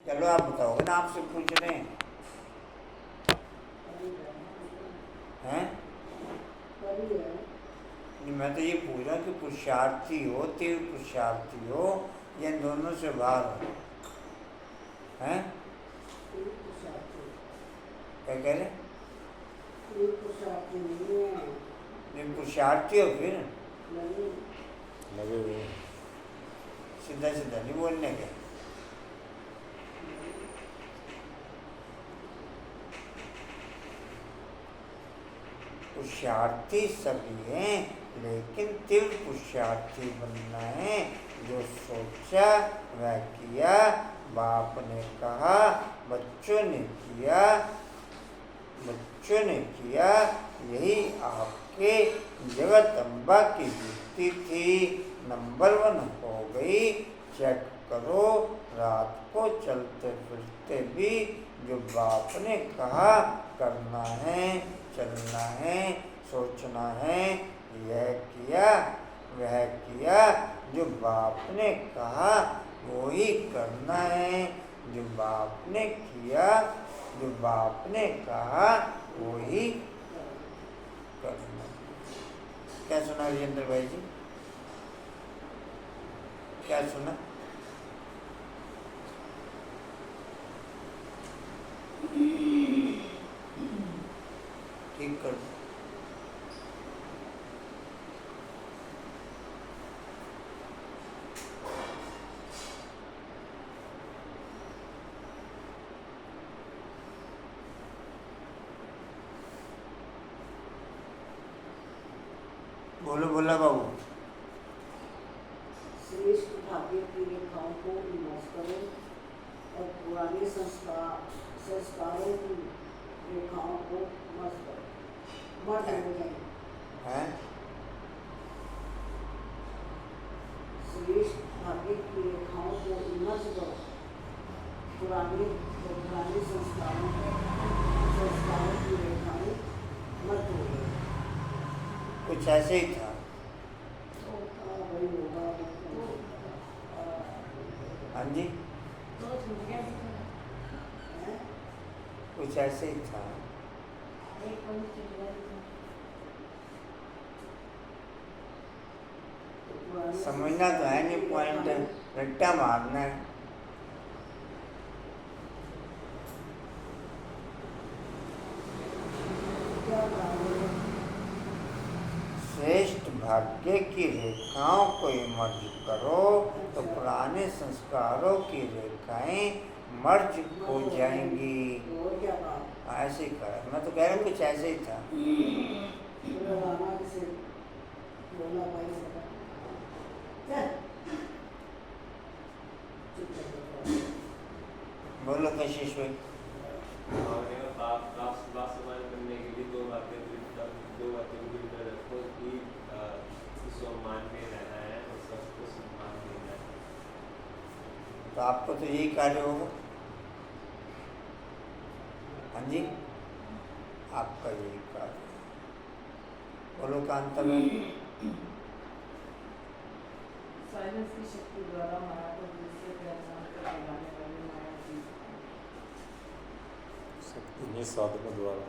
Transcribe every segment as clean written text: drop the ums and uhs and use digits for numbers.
चलो आप बताओगे ना, आपसे पूछ रहे हैं? मैं तो ये पूछ रहा हूँ कि पुरुषार्थी हो, तीव्र पुरुषार्थी हो, या इन दोनों से बाहर हो? हैं? क्या कह रहे? नहीं, पुरुषार्थी हो फिर लगे हुए सीधा सीधा नहीं बोलने के। पुरुषार्थी सभी हैं, लेकिन तीव्र पुरुषार्थी बनना है। जो सोचा वह किया, बाप ने कहा, बच्चों ने किया, यही आपके जगत अम्बा की युक्ति थी। नंबर 1 हो गई। चेक करो, रात को चलते फिरते भी जो बाप ने कहा करना है, चलना है, सोचना है, यह किया वह किया। जो बाप ने कहा वो ही करना है। जो बाप ने किया, जो बाप ने कहा वो ही करना। क्या सुना राजेंद्र भाई जी? क्या सुना? ठीक कर दो। बोलो बोला बाबू। श्रेष्ठ भाग्य की रेखाओं को विनाश करो और पुराने संस्कारों की रेखाओं को मत करो, मत हो जाए। श्रेष्ठ भाग्य की रेखाओं को विनाश करो, पुराने संस्कारों की रेखाएं मत हो जाए। कुछ ऐसे ही था। हाँ जी, कुछ ऐसे ही था। समझना तो है नहीं, पॉइंट रट्टा मारना है। श्रेष्ठ भाग्य की रेखाओं को मर्ज करो तो पुराने संस्कारों की रेखाएं मर्ज हो जाएंगी। ऐसे ही करा, मैं तो कह रहा हूँ कुछ ऐसे ही था। बोलो कशिश भाई। तो आपको तो यही कार्य होगा। हाँ जी, आपका यही कार्य। बोलो कांता में साइलेंस की शक्ति द्वारा माया को दूसरे पहचान कर दिलाने वाली माया की इन्हीं साधनों द्वारा।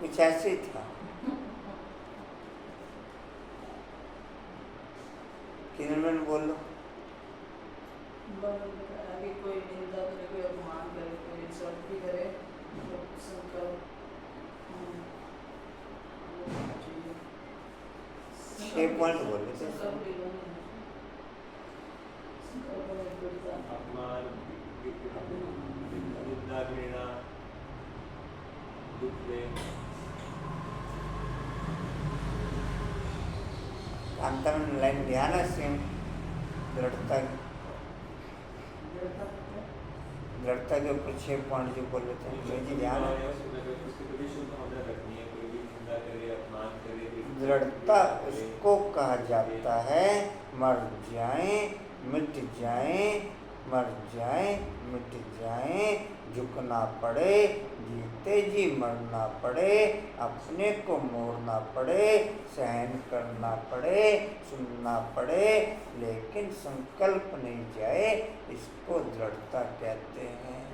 कुछ ऐसे ही था। किरण बोलो। आगे कोई निंदा करे, कोई अपमान करे, कोई इंसल्ट भी करे, तो संकल्प 6 पॉइंट बोले थे। अपमान, निंदा, घृणा, दुख में अंतर लाइन ध्यान है सेम। दृढ़ता के ऊपर 6 पॉइंट जो बोले थे, जी ध्यान है। दृढ़ता उसको कहा जाता है मर जाए, मिट जाए, मर जाए मिट जाए, झुकना पड़े जीते जी मरना पड़े, अपने को मोड़ना पड़े, सहन करना पड़े, सुनना पड़े, लेकिन संकल्प नहीं जाए, इसको दृढ़ता कहते हैं।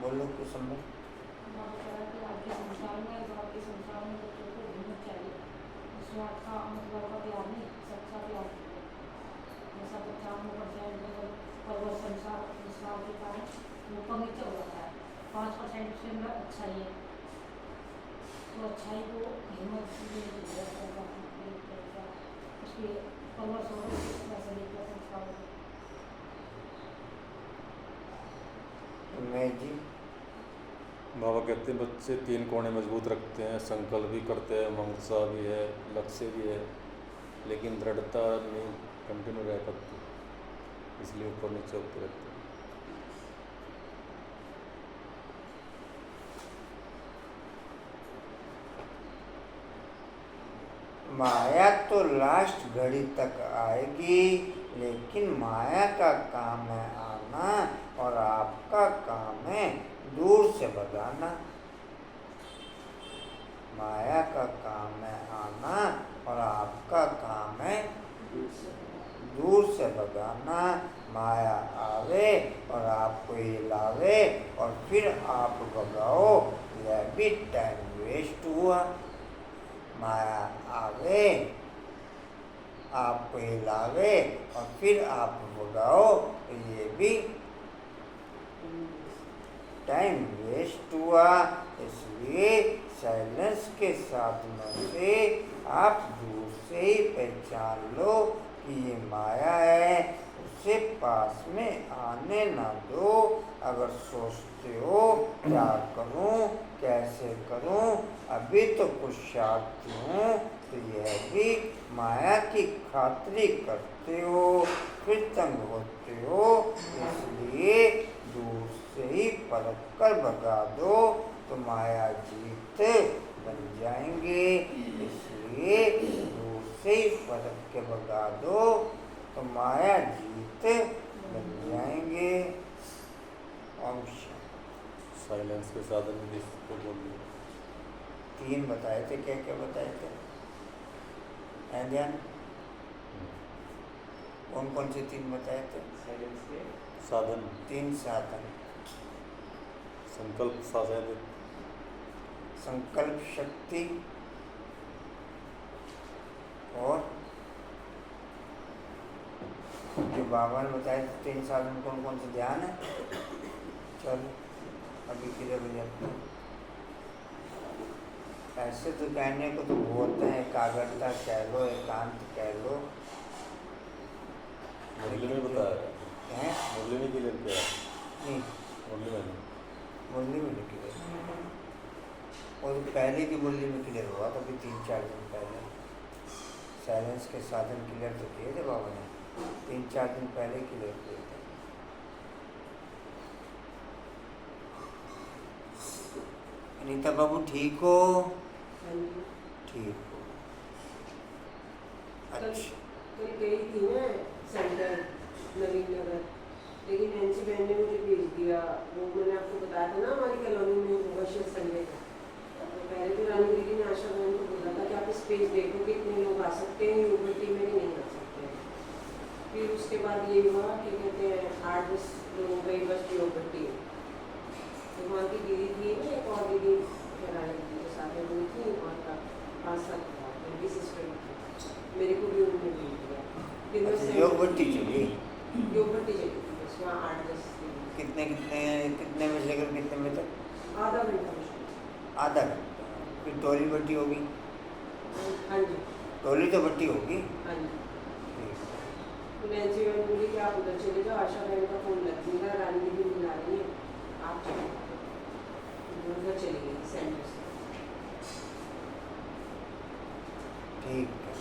बोलो कुछ समझ। वो पवित्र हो जाता है 5% उसके अंदर अच्छाई है, तो अच्छाई को हिम्मत उसके परवश हो मैं जी बाबा कहते हैं बच्चे 3 कोणे मजबूत रखते हैं, संकल्प भी करते हैं, मंगसा भी है, लक्ष्य भी है, लेकिन दृढ़ता नहीं कंटिन्यू रह पाती, इसलिए ऊपर नीचे होते रहते हैं। माया तो लास्ट घड़ी तक आएगी, लेकिन माया का काम है आना और आपका काम है दूर से भगाना। माया का काम है आना और आपका काम है दूर से भगाना। माया आवे और आपको हिलावे और फिर आप भगाओ, यह भी टाइम वेस्ट हुआ। माया आवे, आपको हिलावे और फिर आप भगाओ, ये भी टाइम वेस्ट हुआ। इसलिए साइलेंस के साधनों से आप दूर से ही पहचान लो कि ये माया है, उसे पास में आने ना दो। अगर सोचते हो क्या करूं, कैसे करूं, अभी तो कुछ शांति हूँ, तो यह भी माया की खातिरी करते हो, फिर तंग होते हो। इसलिए दूर से ही परख कर भगा दो तो माया जीत बन जाएंगे। इसलिए दूर से ही परख के भगा दो तो माया जीत बन जाएंगे। ओम साइलेंस के साधन भी इसको बोल दिया। 3 बताए थे, क्या क्या बताए थे? है ध्यान? कौन कौन से 3 बताए थे? साधन 3 साधन। संकल्प साधन, संकल्प शक्ति और जो बाबा ने बताए थे 3 साधन कौन कौन से? ध्यान है। चलो अभी किधर हो जाते हैं। ऐसे तो कहने को तो बोलते हैं, एकाग्रता कह लो, एकांत कह लो। मुरली में बताया हैं? मुरली में क्लियर किया नहीं, मुरली में नहीं। मुरली में नहीं क्लियर, और पहले की मुरली में क्लियर हुआ था अभी 3-4 दिन पहले। साइलेंस के साधन क्लियर तो किए थे बाबा ने, 3-4 दिन पहले क्लियर किए थे। अनीता बाबू ठीक हो? ठीक हो, अच्छा। कल गई थी मैं सेंटर नवीन नगर, लेकिन एनसी बहन ने मुझे भेज दिया। वो मैंने आपको बताया था ना, हमारी कॉलोनी में वर्षित संडे था, तो पहले तो रानी दीदी ने आशा बहन को बोला था कि आप स्पेस देखो कितने लोग आ सकते हैं, यूनिवर्सिटी में नहीं आ सकते हैं। फिर उसके बाद ये हुआ कि कहते हैं 8-10 लोगों का बस यूनिवर्सिटी, तो वहाँ की दीदी थी ना, एक और दीदी रानी दीदी के साथ में हुई थी, वहाँ का 5-7 मेरी सिस्टर मेरे को भी उन्होंने भेज दिया। फिर मैं अच्छा, योग भट्टी चली? योग भट्टी चली थी बस, वहाँ 8-10 कितने बजे लेकर कितने बजे तक? आधा घंटा मुश्किल। आधा घंटा। फिर टोली भट्टी होगी? हाँ जी, टोली तो भट्टी होगी। हाँ जी। ठीक। तो नैन्सी बहन बोली कि आप उधर चले जाओ, आशा बहन का फ़ोन लग गया, रानी दीदी बुला रही है, आप चले जाओ। उधर चली गई सेंटर से। ठीक है।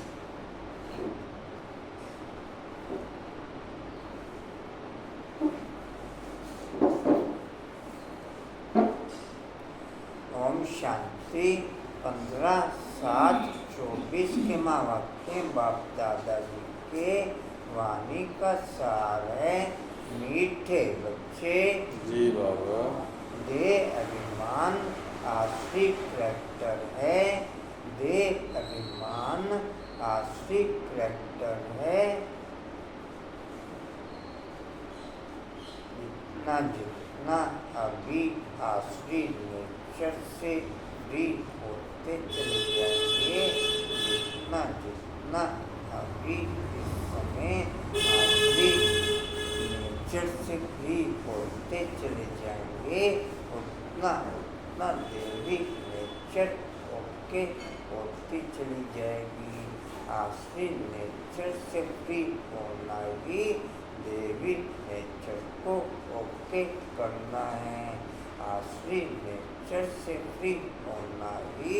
ओम शांति। 15 15/7/24 के महावाक्य बाप दादाजी के वाणी का सार है। मीठे बच्चे जी बाबा। दे अभिमान आश्री करैक्टर है। दे अभिमान आश्री करैक्टर है। जितना जितना अभी आश्री नेचर से फ्री होते चले जाएंगे, जितना जितना अभी इस समय आश्री नेचर से फ्री होते चले जाएंगे, उतना उतना देवी नेचर ओके होती चली जाएगी। आश्री नेचर से फ्री होना ही देवी नेचर को ओके करना है। आश्री नेचर से फ्री होना ही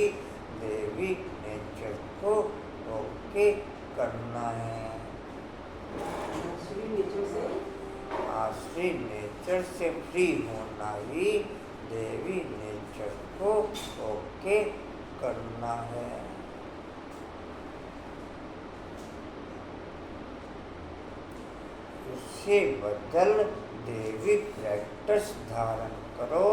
देवी नेचर को ओके करना है। आश्री नेचर से आश्री नेचर से फ्री होना ही देवी नेचर को ओके करना है। उससे बदल देवी प्रैक्टिस धारण करो।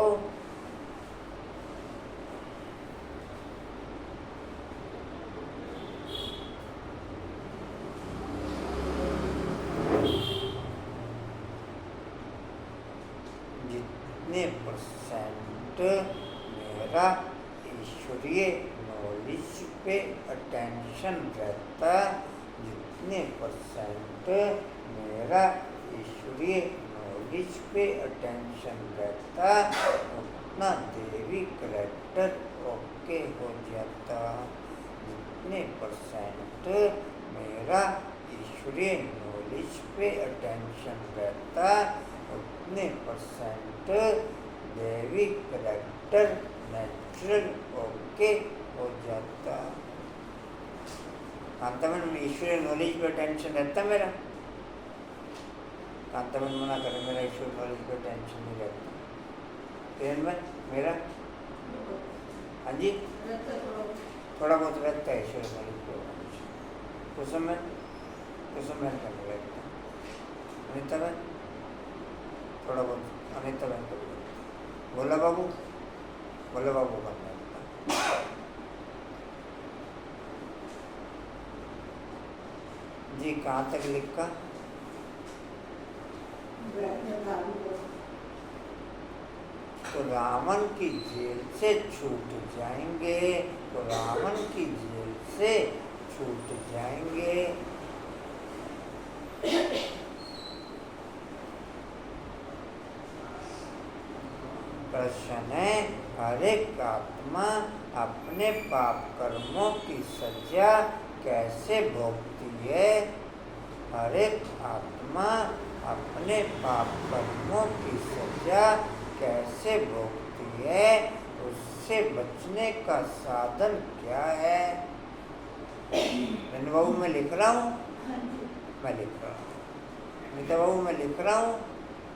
जितने % मेरा ईश्वरीय नॉलेज पे अटेंशन रहता, जितने % मेरा ईश्वरीय नॉलेज पे अटेंशन रहता, उतना देवी करैक्टर ओके हो जाता। जितने % मेरा ईश्वरीय नॉलेज पे अटेंशन रहता, उतने % देवी करैक्टर नेचुरल ओके हो जाता। कांतामन में ईश्वरीय नॉलेज पे टेंशन रहता मेरा। कांतामन मना करे मेरा ईश्वरीय नॉलेज पे टेंशन नहीं रहता। किरणमन मेरा हाँ जी थोड़ा बहुत रहता है ईश्वरीय नॉलेज पे। कुसुमन कुसुमन का नहीं रहता। अनिताबन थोड़ा बहुत अनिताबन को बोला बाबू का नहीं रहता। जी कहाँ तक लिखा? तो रावण की जेल से छूट जाएंगे, तो रावण की जेल से छूट जाएंगे। प्रश्न है, हर एक आत्मा अपने पाप कर्मों की सजा कैसे भोगती है? हर एक आत्मा अपने पाप कर्मों की सजा कैसे भोगती है? उससे बचने का साधन क्या है? बाबू मैं लिख रहा हूँ, मैं लिख रहा हूँ। नीता बाबू मैं लिख रहा हूँ,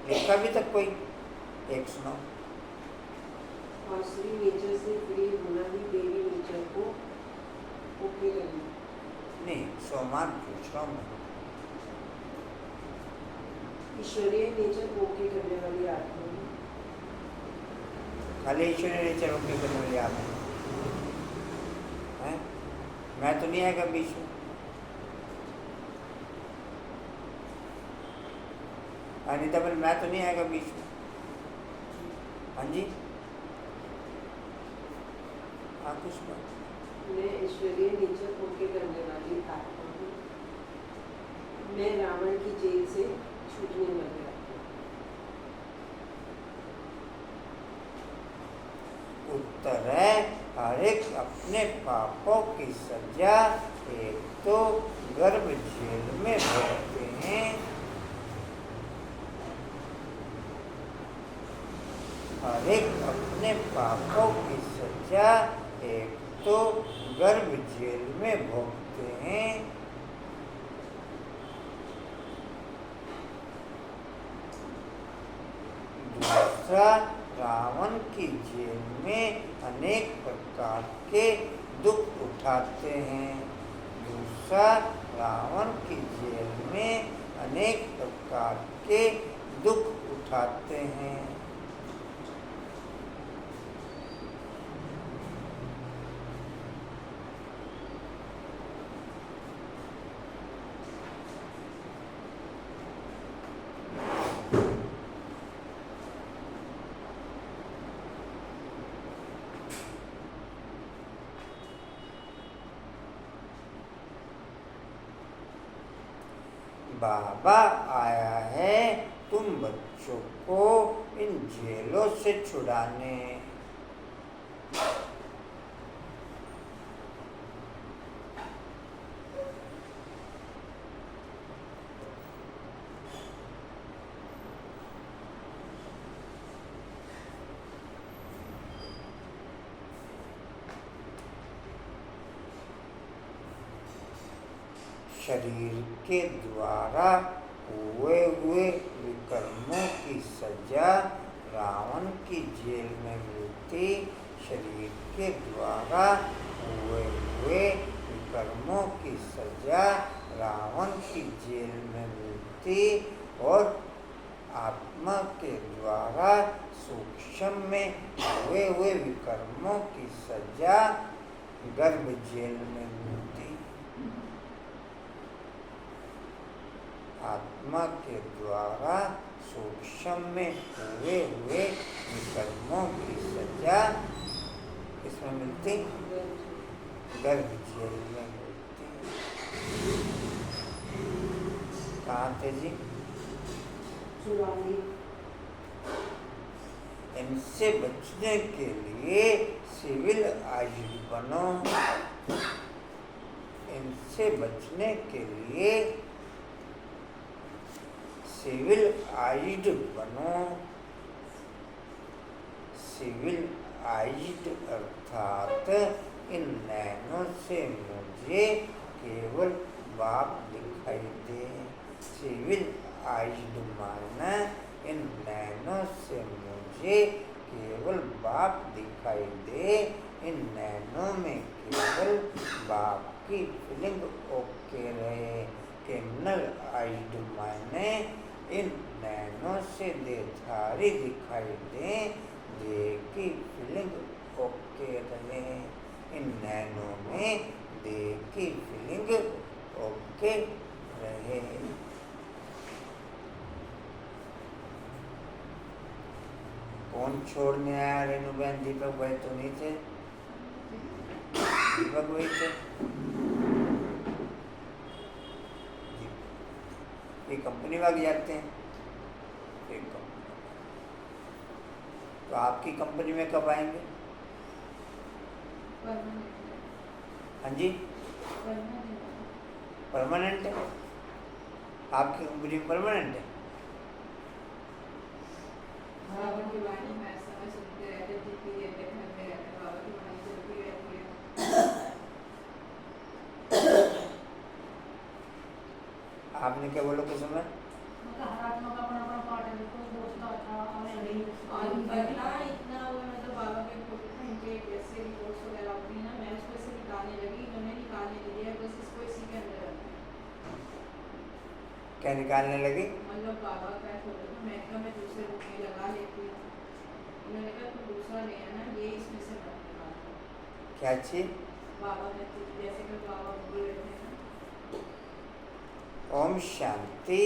लिखा भी तक कोई एक सुनाओ। आश्री नेचर से फ्री होना ही देवी नेचर को ओके करना। नहीं सोमान पूछ रहा हूँ मैं। ईश्वरीय नेचर ओके करने वाली आत्मा खाली ईश्वरीय नेचर ओके करने वाली आत्मा है। मैं तो नहीं आएगा बीच में। अनिता बल मैं तो नहीं आएगा बीच में। हाँ जी हाँ कुछ बात। मैं ईश्वरीय नेचर ओके करने वाली आत्मा हूँ। मैं रावण की जेल से छूटने वाली आत्मा। उत्तर है, हर एक अपने पापों की सजा एक तो गर्भ जेल में भोगते हैं, हर एक अपने पापों की सजा एक तो गर्भ जेल में भोगते हैं। दूसरा, रावण की जेल में अनेक प्रकार के दुख उठाते हैं। दूसरा, रावण की जेल में अनेक प्रकार के दुख उठाते हैं। बाबा आया है तुम बच्चों को इन जेलों से छुड़ाने। शरीर के द्वारा हुए विकर्मों की सजा रावण की जेल में मिलती। शरीर के द्वारा हुए विकर्मों की सजा रावण की जेल में मिलती और आत्मा के द्वारा सूक्ष्म में हुए विकर्मों की सजा गर्भ जेल में मिलती। आत्मा के द्वारा सूक्ष्म में हुए विकर्मों की सजा किसमें मिलती? गर्भ जेल में मिलती। कहाँ थे जी? इनसे बचने के लिए सिविल आइड बनो। इनसे बचने के लिए सिविल आइड बनो। सिविल आइड अर्थात इन नैनों से मुझे केवल बाप दिखाई दे। सिविल आइड माना इन नैनों से मुझे केवल बाप दिखाई दे। इन नैनों में केवल बाप की फीलिंग ओके रहे। क्रिमिनल आइड माने इन नैनों से देहधारी दिखाई दे, देह की फीलिंग ओके रहे। इन नैनों में देह की फीलिंग ओके रहे। कौन छोड़ने आया? रेणु बहन, दीपक भाई तो नहीं थे? दीपक भाई थे? ये कंपनी वाले जाते हैं। तो आपकी कंपनी में कब आएंगे? हाँ जी, परमानेंट है। आपकी कंपनी परमानेंट है। बाबा की वाणी में समय सुनते रहते, जीती रहते, घर में रहते, बाबा की वाणी चलती रहती है। आपने क्या बोला कुछ समय? मतलब हर आत्मा का अपना अपना पार्ट है। कोई दोस्त था हमें नहीं और बदला इतना हुआ, मतलब बाबा के इनके जैसे रिपोर्ट्स वगैरह होती है ना, मैं उसमें से निकालने लगी, इन्होंने निकालने नहीं दिया, बस इसको इसी के अंदर रखा। क्या निकालने लगी? मतलब बाबा का छोटा था, मैं कहा मैं दूसरे बुक में लगा लेती हूँ। उन्होंने कहा तो दूसरा ले आना, ये इसमें से मत निकालना। क्या चीज? बाबा ने जैसे कि बाबा बोल रहे थे ना। ओम शांति।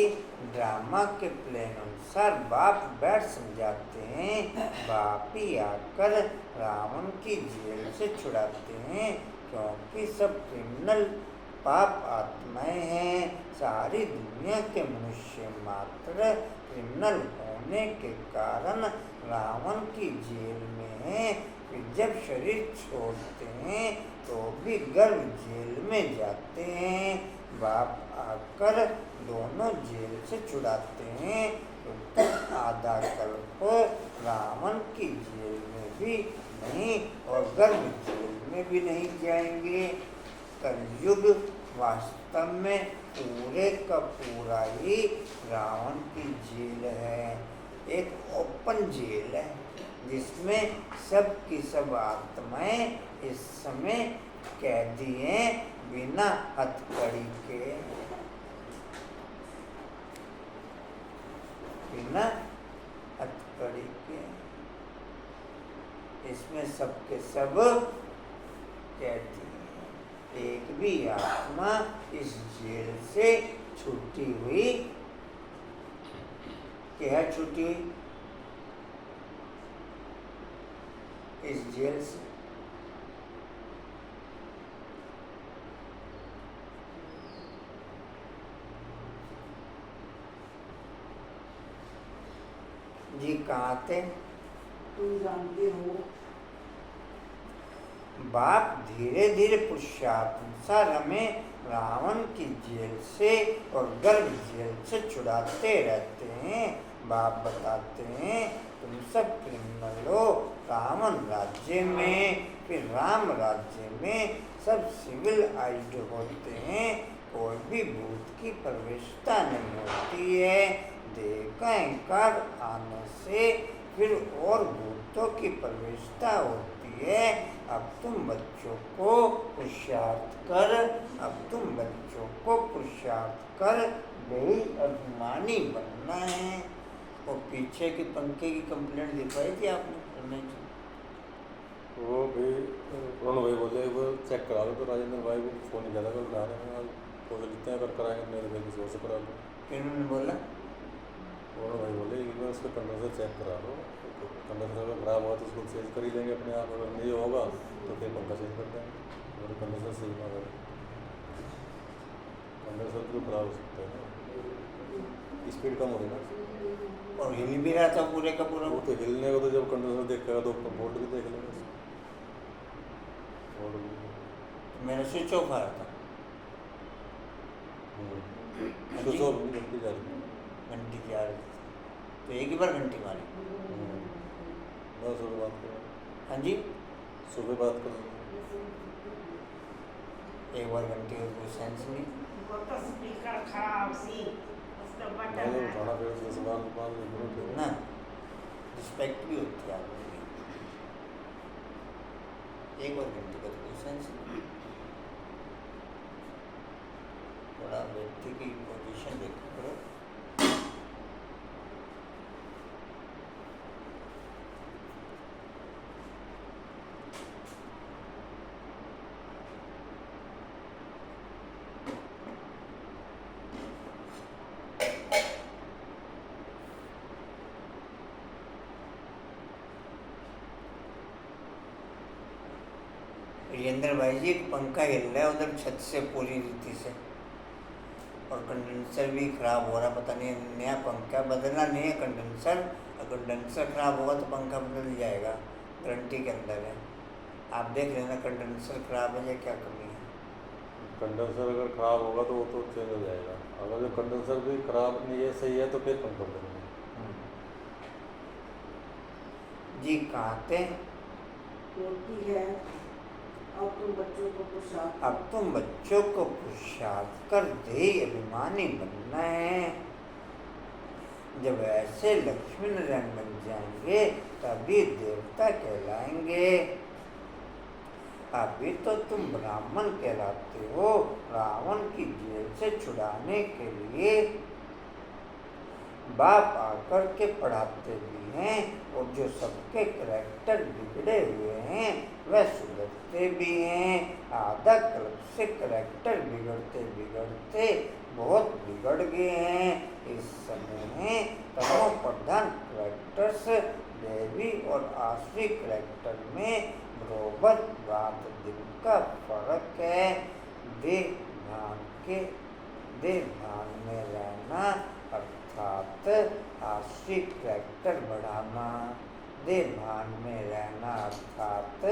ड्रामा के प्लान अनुसार बाप बैठ समझाते हैं। बाप ही आकर रावण की जेल से छुड़ाते हैं, क्योंकि सब क्रिमिनल पाप आत्माएं हैं। सारी दुनिया के मनुष्य मात्र क्रिमिनल होने के कारण रावण की जेल में हैं। वे जब शरीर छोड़ते हैं तो भी गर्भ जेल में जाते हैं। बाप आकर दोनों जेल से छुड़ाते हैं। तो आधा कल्प रावण की जेल में भी नहीं और गर्भ जेल में भी नहीं जाएंगे। कलयुग वास्तव में पूरे का पूरा ही रावण की जेल है। एक ओपन जेल है जिसमें सब की सब आत्माएं इस समय कह दिए बिना हथकड़ी के, बिना हथकड़ी के। इसमें सबके सब कहती है एक भी आत्मा इस जेल से छूटी हुई, क्या छूटी हुई इस जेल से? जी कहाँ थे? तुम जानते हो बाप धीरे धीरे पुरुषार्थानुसार हमें रावण की जेल से और गर्भ जेल से छुड़ाते रहते हैं। बाप बताते हैं तुम सब क्रिमिनल हो, रावण राज्य में फिर राम राज्य में सब सिविल आइड होते हैं, कोई भी भूत की प्रवेशता नहीं होती है। देह का अहंकार आने से फिर और भूतों की प्रवेशता होती है। अब तुम बच्चों को पुरुषार्थ कर, अब तुम बच्चों को पुरुषार्थ कर यही अभिमानी बनना है। वो पीछे के पंखे की कंप्लेंट दिखाई थी आपने करने की? वो भी रोहन भाई बोले वो चेक करा लो, तो राजेंद्र भाई को फ़ोन नहीं ज़्यादा कर रहे हैं, तो लिखते हैं अगर कराएंगे मेरे भाई किसी और से करा लो। किन्होंने बोला? रोहन भाई बोले एक बार उसका कंडेंसर चेक करा लो, कंडेंसर अगर खराब हुआ तो उसको चेंज कर ही देंगे अपने आप, अगर नहीं होगा तो फिर पंखा चेंज कर देंगे। अगर कंडेंसर सही ना हो, कंडेंसर तो खराब हो सकता है ना, स्पीड कम हो रही ना, और हिल भी रहा था पूरे का पूरा। वो तो हिलने को तो जब कंडेंसर देखेगा तो बोल्ट भी देख लेंगे और मेरा स्विच ऑफ आ रहा था, स्विच ऑफ नहीं घंटी जा रही, घंटी जा रही थी, तो एक ही बार घंटी मारी। मैं सुबह बात करूँ, हाँ जी, सुबह बात करूँ, एक बार घंटी का कोई सेंस नहीं। स्पीकर खराब सी मैंने उठाना फिर उसके सवाल दुकान में ना रिस्पेक्ट भी होती है आदमी की। एक बार घंटी का तो कोई सेंस नहीं। थोड़ा व्यक्ति की पोजीशन देखा करो। वीरेंद्र भाई जी पंखा हिल रहा है उधर छत से पूरी रीति से, और कंडेंसर भी खराब हो रहा, पता नहीं नया पंखा बदलना नहीं है कंडेंसर, अगर कंडेंसर खराब होगा तो पंखा बदल जाएगा, गारंटी के अंदर है। आप देख लेना कंडेंसर खराब है या क्या कमी है। कंडेंसर अगर ख़राब होगा तो वो तो चेंज हो जाएगा, अगर जो कंडेंसर भी ख़राब नहीं है सही है तो फिर पंखा बदलेंगे। जी कहाँ थे? होती है अब तुम बच्चों को पुरुषार्थ अब तुम बच्चों को पुरुषार्थ कर ध्येय अभिमानी बनना है। जब ऐसे लक्ष्मी नारायण बन जाएंगे तभी देवता कहलाएंगे। अभी तो तुम ब्राह्मण कहलाते हो। रावण की जेल से छुड़ाने के लिए बाप आकर के पढ़ाते भी हैं, और जो सबके करैक्टर बिगड़े हुए हैं वह सुधरते भी हैं। आधा कल्प से करैक्टर बिगड़ते बिगड़ते बहुत बिगड़ गए हैं। इस समय तमो प्रधान करैक्टर्स देवी और आसुरी करैक्टर में बरोबर रात दिन का फर्क है। देह भान में रहना अर्थात आसुरी करैक्टर बढ़ाना, देह भान में रहना अर्थात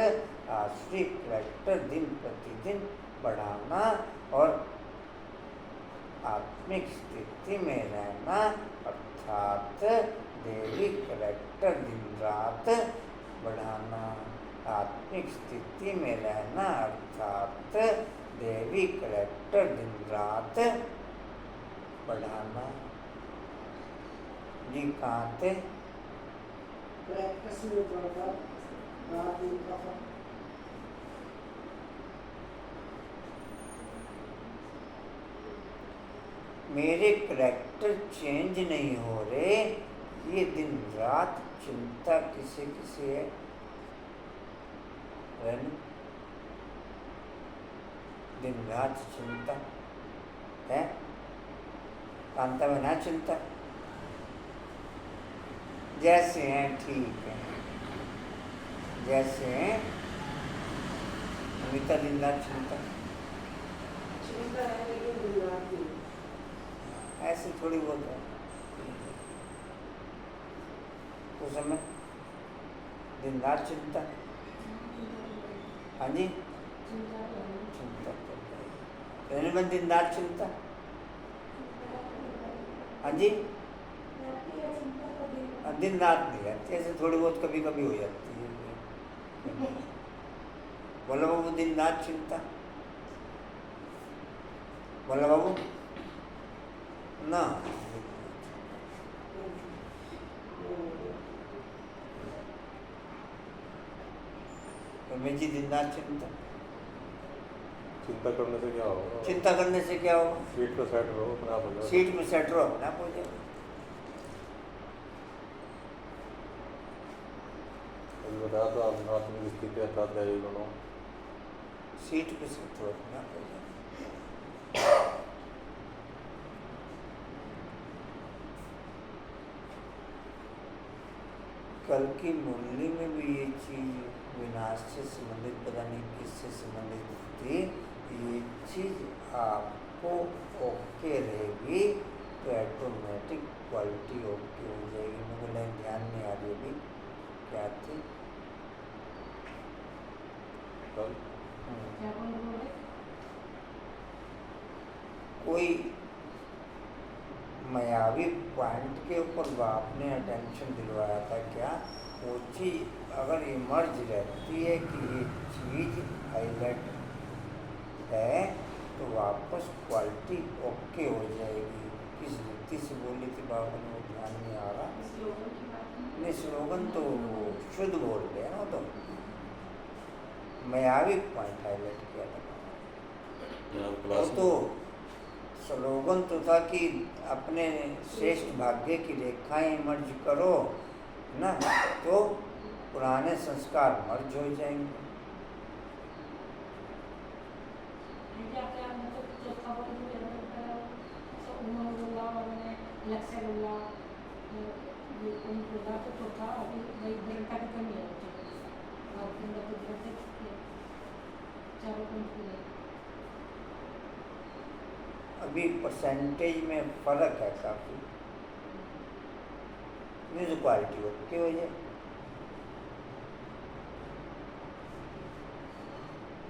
आसुरी करैक्टर दिन प्रतिदिन बढ़ाना, और आत्मिक स्थिति में रहना अर्थात देवी करैक्टर दिन रात बढ़ाना। आत्मिक स्थिति में रहना अर्थात देवी करैक्टर दिन रात बढ़ाना। जी कहाँ थे? प्रैक्टिस में बढ़कर रात दिन का फर्क। मेरे करैक्टर चेंज नहीं हो रहे, ये दिन रात चिंता किसे किसे है? रन? दिन रात चिंता है, कांता में ना चिंता, जैसे हैं ठीक है, जैसे हैं अमिता दिन रात चिंता, चिंता है लेकिन दिन रात नहीं। ऐसे थोड़ी बहुत है तो समय दिन रात चिंता। हाँ जी, चिंता तो है। चिंता रहने में दिन रात चिंता। हाँ जी, दिन रात नहीं रहती, ऐसे थोड़ी बहुत कभी कभी हो जाती है। बोलो बाबू दिन रात चिंता, बोलो बाबू ना। रमेश जी दिन रात चिंता, चिंता करने से क्या होगा? चिंता करने से क्या होगा? सीट पे सेट रहो, अपने आप हो जाएगा। सीट में सेट रहो, अपने आप हो जाएगा। अभी बताया तो आप आत्मिक स्थिति अर्थात दैवी गुणों, सीट पे सेट रहो, अपने आप हो जाएगा। कल की मुरली में भी ये चीज विनाश से संबंधित, पता नहीं किससे संबंधित थी, ये चीज आपको ओके रहेगी तो ऑटोमेटिक क्वालिटी ओके हो जाएगी। मुझे लाइन ध्यान नहीं आ रही अभी क्या थी। कल क्या बोल रहे? कोई मायावी पॉइंट के ऊपर आपने अटेंशन दिलवाया था क्या? वो चीज़ अगर इमर्ज रहती है कि ये चीज़ हाईलाइट है तो वापस क्वालिटी ओके हो जाएगी। किस रीति से बोली थी बाबा ने, वो ध्यान नहीं आ रहा। स्लोगन की बात नहीं। नहीं, स्लोगन तो वो शुद्ध बोल रहे हैं ना, तो मायावी पॉइंट हाईलाइट किया था। यहाँ वो क्लास तो में स्लोगन तो था कि अपने श्रेष्ठ भाग्य की रेखाएं मर्ज करो ना, तो पुराने संस्कार मर्ज हो जाएंगे। क्या क्या मतलब चौथा बोल रहे हैं, तो उन्होंने बोला और मैंने लक्ष्य बोला, ये उन बोला तो चौथा अभी वही दृढ़ता की कमी है और फिर तो दृढ़ता चारों कम अभी परसेंटेज में फर्क है काफ़ी, म्यूजिक क्वालिटी ओके हो जाए।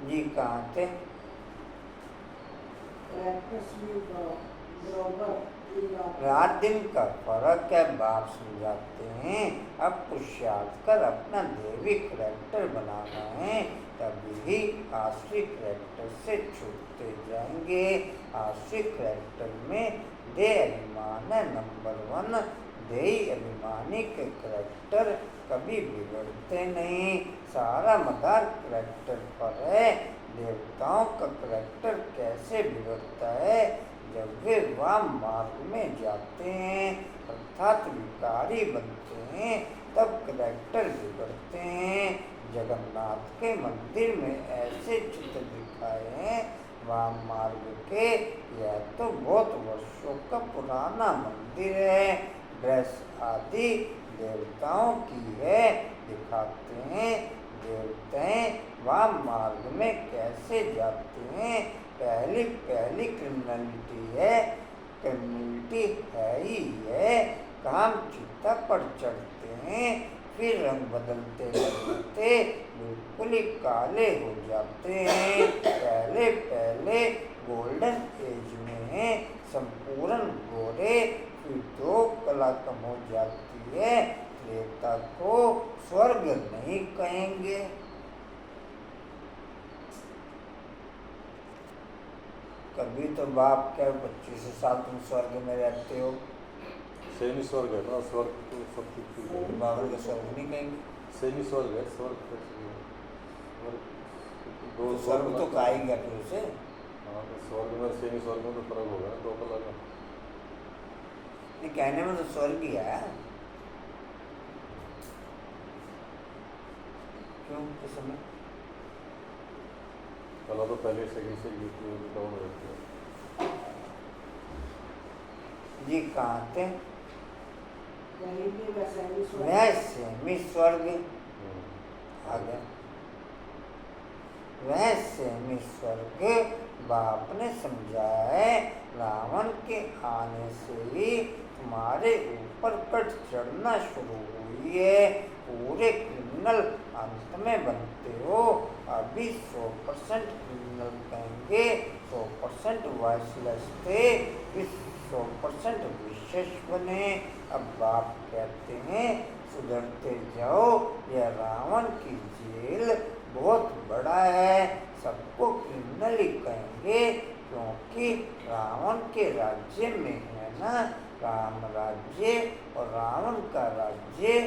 जी कहाँ थे? प्रैक्टिस भी बराबर रात दिन का फर्क है, बाप समझाते हैं। अब पुरुषार्थ कर अपना देवी करैक्टर बनाना है, तभी आश्रित करैक्टर से छूटते जाएंगे। आश्रित करैक्टर में दे अभिमान है नंबर 1। दे अभिमानी के करैक्टर कभी बिगड़ते नहीं, सारा मदार करैक्टर पर है। देवताओं का करैक्टर कैसे बिगड़ता है? जब वे वाम मार्ग में जाते हैं अर्थात विकारी बनते हैं, तब करैक्टर बिगड़ते हैं। जगन्नाथ के मंदिर में ऐसे चित्र दिखाए हैं वाम मार्ग के। यह तो बहुत वर्षों का पुराना मंदिर है, ड्रेस आदि देवताओं की है, दिखाते हैं। देवताएं वाम मार्ग में कैसे जाते हैं? पहली क्रिमिनलिटी है, क्रिमिनलिटी है ही है। काम चिता पर चढ़ते हैं, फिर रंग बदलते बदलते बिल्कुल ही काले हो जाते हैं। पहले गोल्डन एज में है संपूर्ण गोरे, फिर 2 कला कम हो जाती है। त्रेता को स्वर्ग नहीं कहेंगे। कभी तो बाप क्या 25 साल तुम स्वर्ग में रहते हो, सेमी स्वर्ग है ना, स्वर्ग तो सब कुछ बाबा को स्वर्ग नहीं कहेंगे। सेमी स्वर्ग है, स्वर्ग कैसे है? तो स्वर्ग तो कहा ही गया फिर उसे। हाँ, तो स्वर्ग में सेमी स्वर्ग में तो फर्क होगा ना, 2 कला का। ये कहने में तो स्वर्ग ही आया। क्यों इस समय कला तो पहले से यूट्यूब डाउन हो जाती है। जी कहाँ थे? कहीं भी वैसा ही स्वर्ग। वैसे में स्वर्ग आ गया। वैसे में स्वर्ग बाप ने समझाया है, रावण के आने से ही तुम्हारे ऊपर कट चढ़ना शुरू हुई है। पूरे क्रिमिनल अंत में बनते हो। अभी 100% क्रिमिनल कहेंगे, 100% वॉइसलेस थे, फिर 100% विशेष बने। अब बाप कहते हैं सुधरते जाओ, यह रावण की जेल बहुत बड़ा है। सबको क्रिमिनल ही कहेंगे क्योंकि रावण के राज्य में है ना राम राज्य, और रावण का राज्य,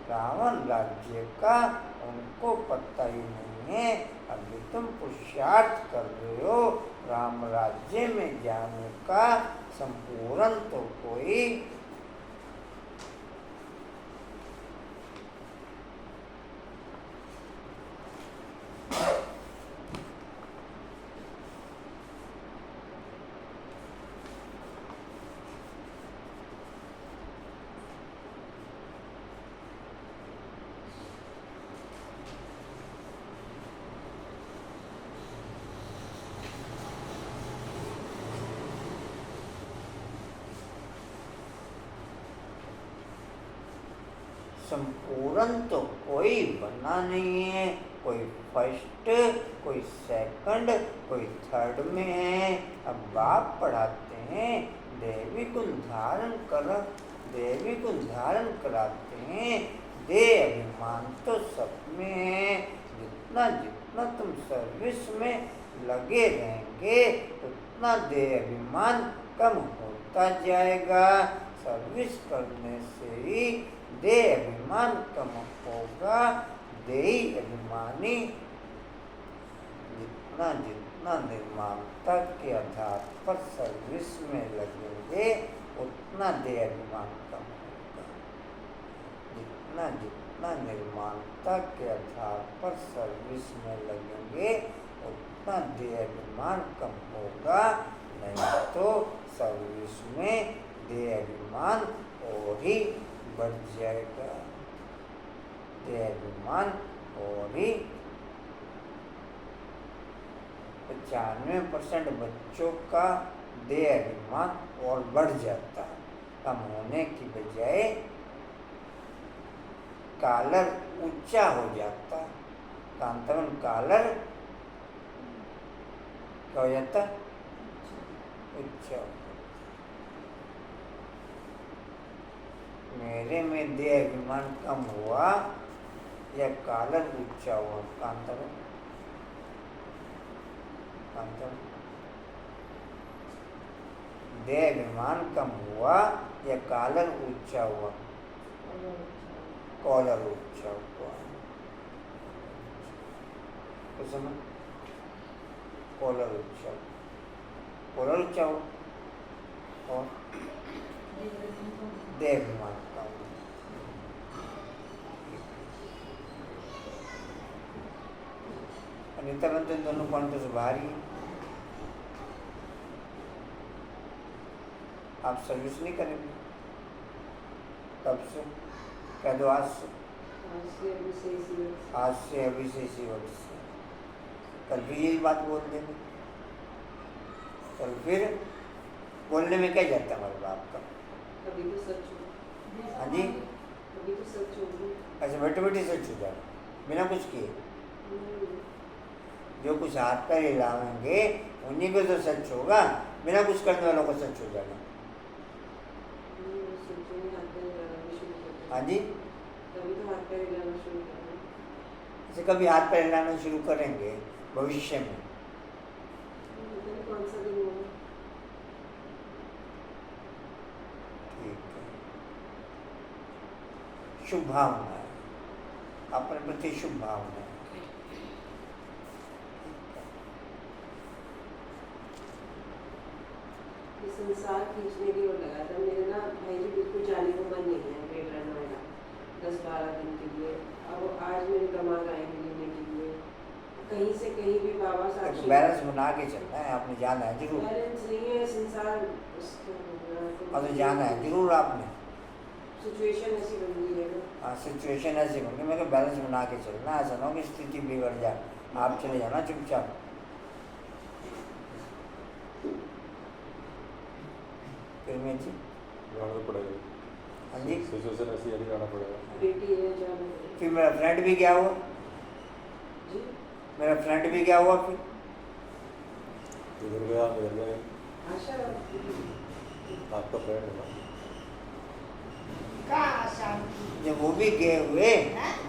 रावण राज्य का उनको पता ही नहीं है। अभी तुम पुरुषार्थ कर रहे हो राम राज्य में जाने का। संपूर्ण तो कोई संपूर्ण तो कोई बना नहीं है। कोई फर्स्ट, कोई सेकंड, कोई थर्ड में है। अब बाप पढ़ाते हैं देवी गुण धारण कर, देवी गुण धारण कराते हैं। दे अभिमान तो सब में है। जितना जितना तुम सर्विस में लगे रहेंगे उतना दे अभिमान कम होता जाएगा। सर्विस करने से ही दे अभिमान कम होगा। देही अभिमानी जितना जितना निर्माणता के आधार पर सर्विस में लगेंगे उतना दे अभिमान कम होगा। जितना जितना निर्माणता के आधार पर सर्विस में लगेंगे उतना दे अभिमान कम होगा। नहीं तो सर्विस में दे अभिमान और ही बढ़ जाएगा। दे अभिमान और ही 95% बच्चों का दे अभिमान और बढ़ जाता, कम होने की बजाय कॉलर ऊंचा हो जाता। कांतवन कॉलर क्या हो जाता? ऊंचा। मेरे में दे अभिमान कम हुआ या कॉलर ऊंचा हुआ? कांतवन कांतवन दे अभिमान कम हुआ या कॉलर ऊंचा हुआ? कॉलर ऊंचा हुआ। तो समझ, कॉलर ऊंचा, कॉलर ऊंचा हुआ और दे अभिमान कम। अनिता बनते दोनों पॉइंटों से बाहर ही। आप सर्विस नहीं करेंगे कब से? कह दो आज से। आज से अभी से इसी वक्त से। कल भी यही बात बोल देंगे। कल फिर बोलने में क्या जाता है हमारे बाप का? कभी तो सच हो। हाँ जी, कभी तो सच होगी। ऐसे बैठे बैठे सच हो जाए बिना कुछ किए। जो कुछ हाथ पैर हिलाएंगे उन्हीं को तो सच होगा, बिना कुछ करने वालों को सच हो जाएगा। हाँ जी, कभी तो हाथ पैर हिलाना शुरू करेंगे। ऐसे कभी हाथ पैर हिलाना शुरू करेंगे भविष्य में। कौन सा दिन होगा? ठीक है, शुभ भावना है, अपने प्रति शुभ भावना है। संसार खींचने की ओर लगा था। मेरे ना भाई जी बिल्कुल जाने को मन नहीं है ग्रेटर नोएडा 10-12 दिन के लिए। अब आज मेरे दामाद आएंगे लेने के लिए, कहीं से कहीं भी बाबा एक साक्षी बैलेंस बना के चलना है, आपने जाना है जरूर। बैलेंस नहीं है संसार और तो जाना है जरूर आपने। सिचुएशन ऐसी बन गई है ना। हाँ, सिचुएशन ऐसी बन गई, मैं बैलेंस बना के चलना, ऐसा ना हो कि स्थिति बिगड़ जाए, आप चले जाना चुपचाप। फिर मैं जी जाना तो पड़ेगा। हाँ जी, सिचुएशन ऐसी है, जाना पड़ेगा। बेटी है जाना है। फिर मेरा फ्रेंड भी क्या हुआ, जी मेरा फ्रेंड भी क्या हुआ फिर? इधर गया इधर गया, आशा आपका फ्रेंड है ना। का शांति जब वो भी गए हुए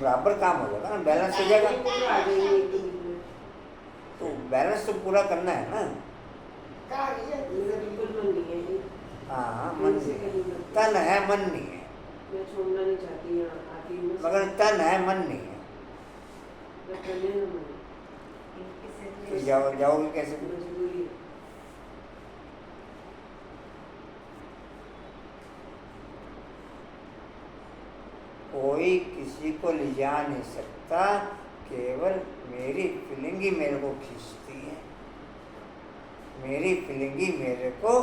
बराबर काम हो जाएगा ना, बैलेंस हो जाएगा। आ जाएगी एक दो दिन में। तो बैलेंस तो पूरा करना है ना। का ये मेरा बिल्कुल मन नहीं है जी। हाँ, मन से कहीं मत- तन है मन नहीं है, मैं छोड़ना नहीं चाहती यहाँ आती हूँ मगर तन है मन नहीं है। मैं करने ना मन तो जाओगे कैसे? मजबूरी है। कोई किसी को ले जा नहीं सकता, केवल मेरी फीलिंग ही मेरे को खींचती है, मेरी फीलिंग ही मेरे को।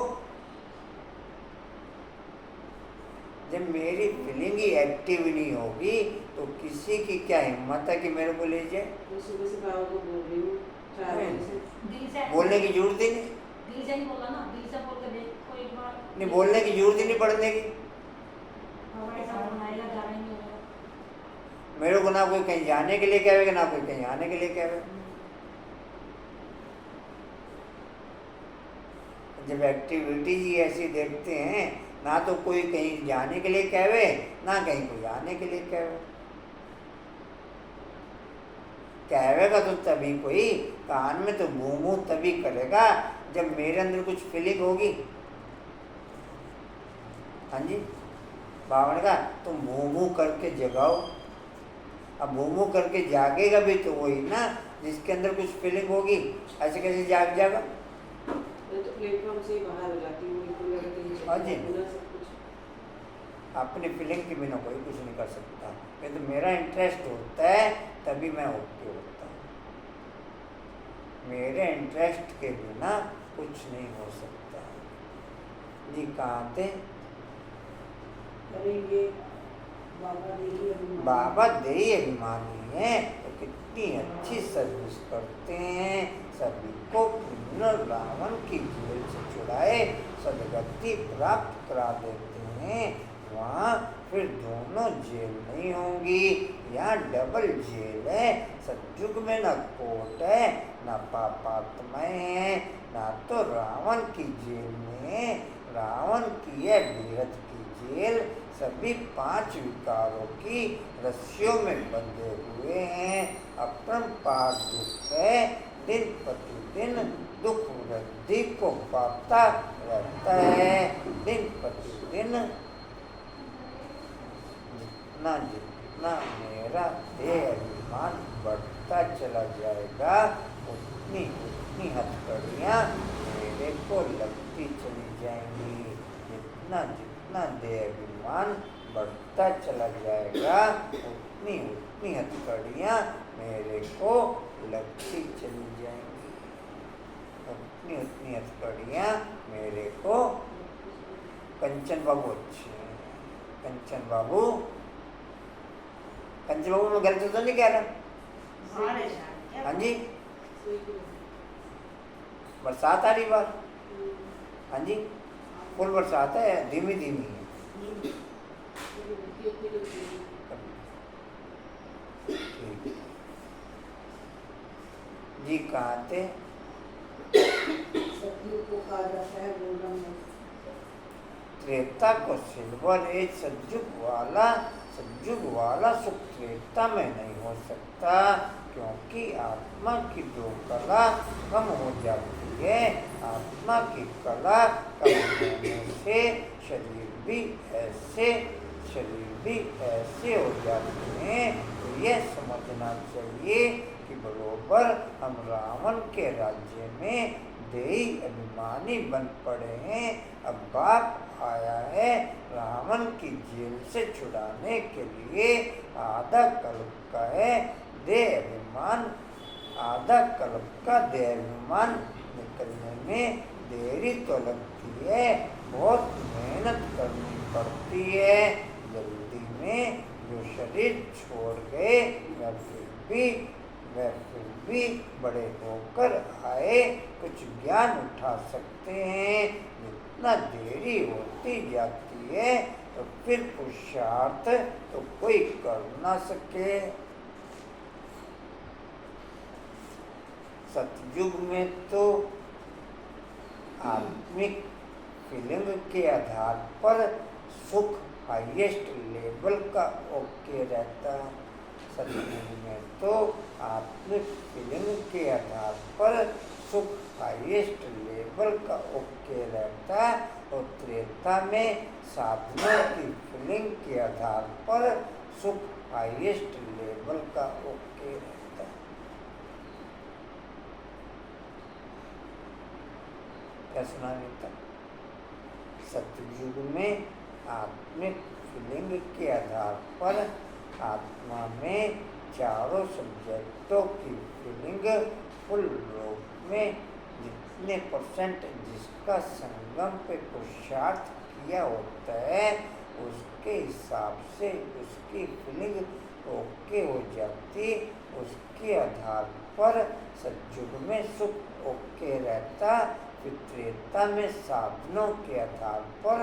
जब मेरी फीलिंग ही एक्टिव नहीं होगी तो किसी की क्या हिम्मत है कि मेरे को ले जाए? मैं सुबह से बाबा को बोल रही हूँ 4 बजे से। दिल से बोलने की जरूरत ही नहीं, दिल से नहीं बोला ना, दिल से बोल के देख कोई एक बार नहीं बोलने की जरूरत ही नहीं पड़ने की। हमारे साथ बनाएगा जाना ही नहीं होगा। मेरे को ना कोई कहीं जाने के लिए कहेगा, ना कोई कहीं आने के लिए कहेगा। जब एक्टिविटी ही ऐसी देखते हैं, ना तो कोई कहीं जाने के लिए कहे, ना कहीं कोई आने के लिए कहे। कहेगा तो तभी कोई, कान में तो घूमू तभी करेगा जब मेरे अंदर कुछ फीलिंग होगी। हाँ जी, बाबा ने कहा तुम भूमू करके जगाओ। अब भूमू करके जागेगा भी तो वही ना जिसके अंदर कुछ फीलिंग होगी, ऐसे कैसे जाग जाएगा? मैं तो प्लेटफॉर्म से ही बाहर हो जाती हूँ, बिल्कुल लगा कहीं हाँ जी। बिना सब कुछ। अपनी फीलिंग के बिना कोई कुछ नहीं कर सकता, किंतु तो मेरा इंटरेस्ट होता है तभी मैं ओके होता हूँ। मेरे इंटरेस्ट के बिना कुछ नहीं हो सकता। जी कहाँ थे? अरे ये बाबा देही अभिमानी। बाबा देही अभिमानी है तो कितनी अच्छी सर्विस करते हैं, सभी को रावण की जेल से छुड़ाए सदगति प्राप्त करा देते हैं। वहाँ फिर दोनों जेल नहीं होंगी, यहाँ डबल जेल है। सतयुग में न कोट है, न पापात्माएं हैं, ना तो रावण की जेल में। रावण की है बेहद की जेल, सभी 5 विकारों की रस्सियों में बंधे हुए हैं। अपरंपार दुख है, दिन प्रतिदिन दुख वृद्धि को पाता रहता है। दिन प्रतिदिन जितना जितना मेरा देह अभिमान बढ़ता चला जाएगा, उतनी उतनी हथकड़ियाँ मेरे को लगती चली जाएंगी। जितना जितना देह अभिमान बढ़ता चला जाएगा, उतनी उतनी हथकड़ियाँ मेरे को लगती चली जाएंगी। उतनी उतनी हथकड़ियाँ मेरे को। कंचन बाबू अच्छे हैं, कंचन बाबू मैं गलत तो नहीं कह रहा? हाँ जी, बरसात आ रही बार? हाँ जी, फुल बरसात है, धीमी धीमी है। ठीक जी, कहाँ थे? सतयुग को कहा जाता है गोल्डन एज। त्रेता को सिल्वर एज, सतयुग वाला सुख त्रेता में नहीं हो सकता, क्योंकि आत्मा की जो कला कम हो जाती है, आत्मा की कला कम होने से शरीर भी ऐसे हो जाते हैं। तो यह समझना चाहिए कि बरोबर हम रावण के राज्य में देही अभिमानी बन पड़े हैं। अब बाप आया है रावण की जेल से छुड़ाने के लिए। आधा कल्प का है देह अभिमान, आधा कल्प का देह अभिमान निकलने में देरी तो लगती है, बहुत मेहनत करनी पड़ती है। जल्दी में जो शरीर छोड़ गए वह फिर भी बड़े होकर आए, कुछ ज्ञान उठा सकते हैं। जितना देरी होती जाती है तो फिर पुरुषार्थ तो कोई कर ना सके। सतयुग में तो आत्मिक फीलिंग के आधार पर सुख हाईएस्ट लेवल का ओके रहता है। सतयुग में तो आत्मिक फीलिंग के आधार पर सुख हाईएस्ट लेवल का ओके रहता है, और त्रेता में साधनों की फीलिंग के आधार पर सुख हाईएस्ट लेवल का ओके रहता है। क्या सुना देता? सतयुग में आत्मिक फीलिंग के आधार पर आत्मा में चारों सब्जेक्टों की फीलिंग फुल रूप में जितने परसेंट जिसका संगम पे पुरुषार्थ किया होता है उसके हिसाब से उसकी फीलिंग ओके हो जाती। उसके आधार पर सतयुग में सुख ओके रहता, फिर त्रेता में साधनों के आधार पर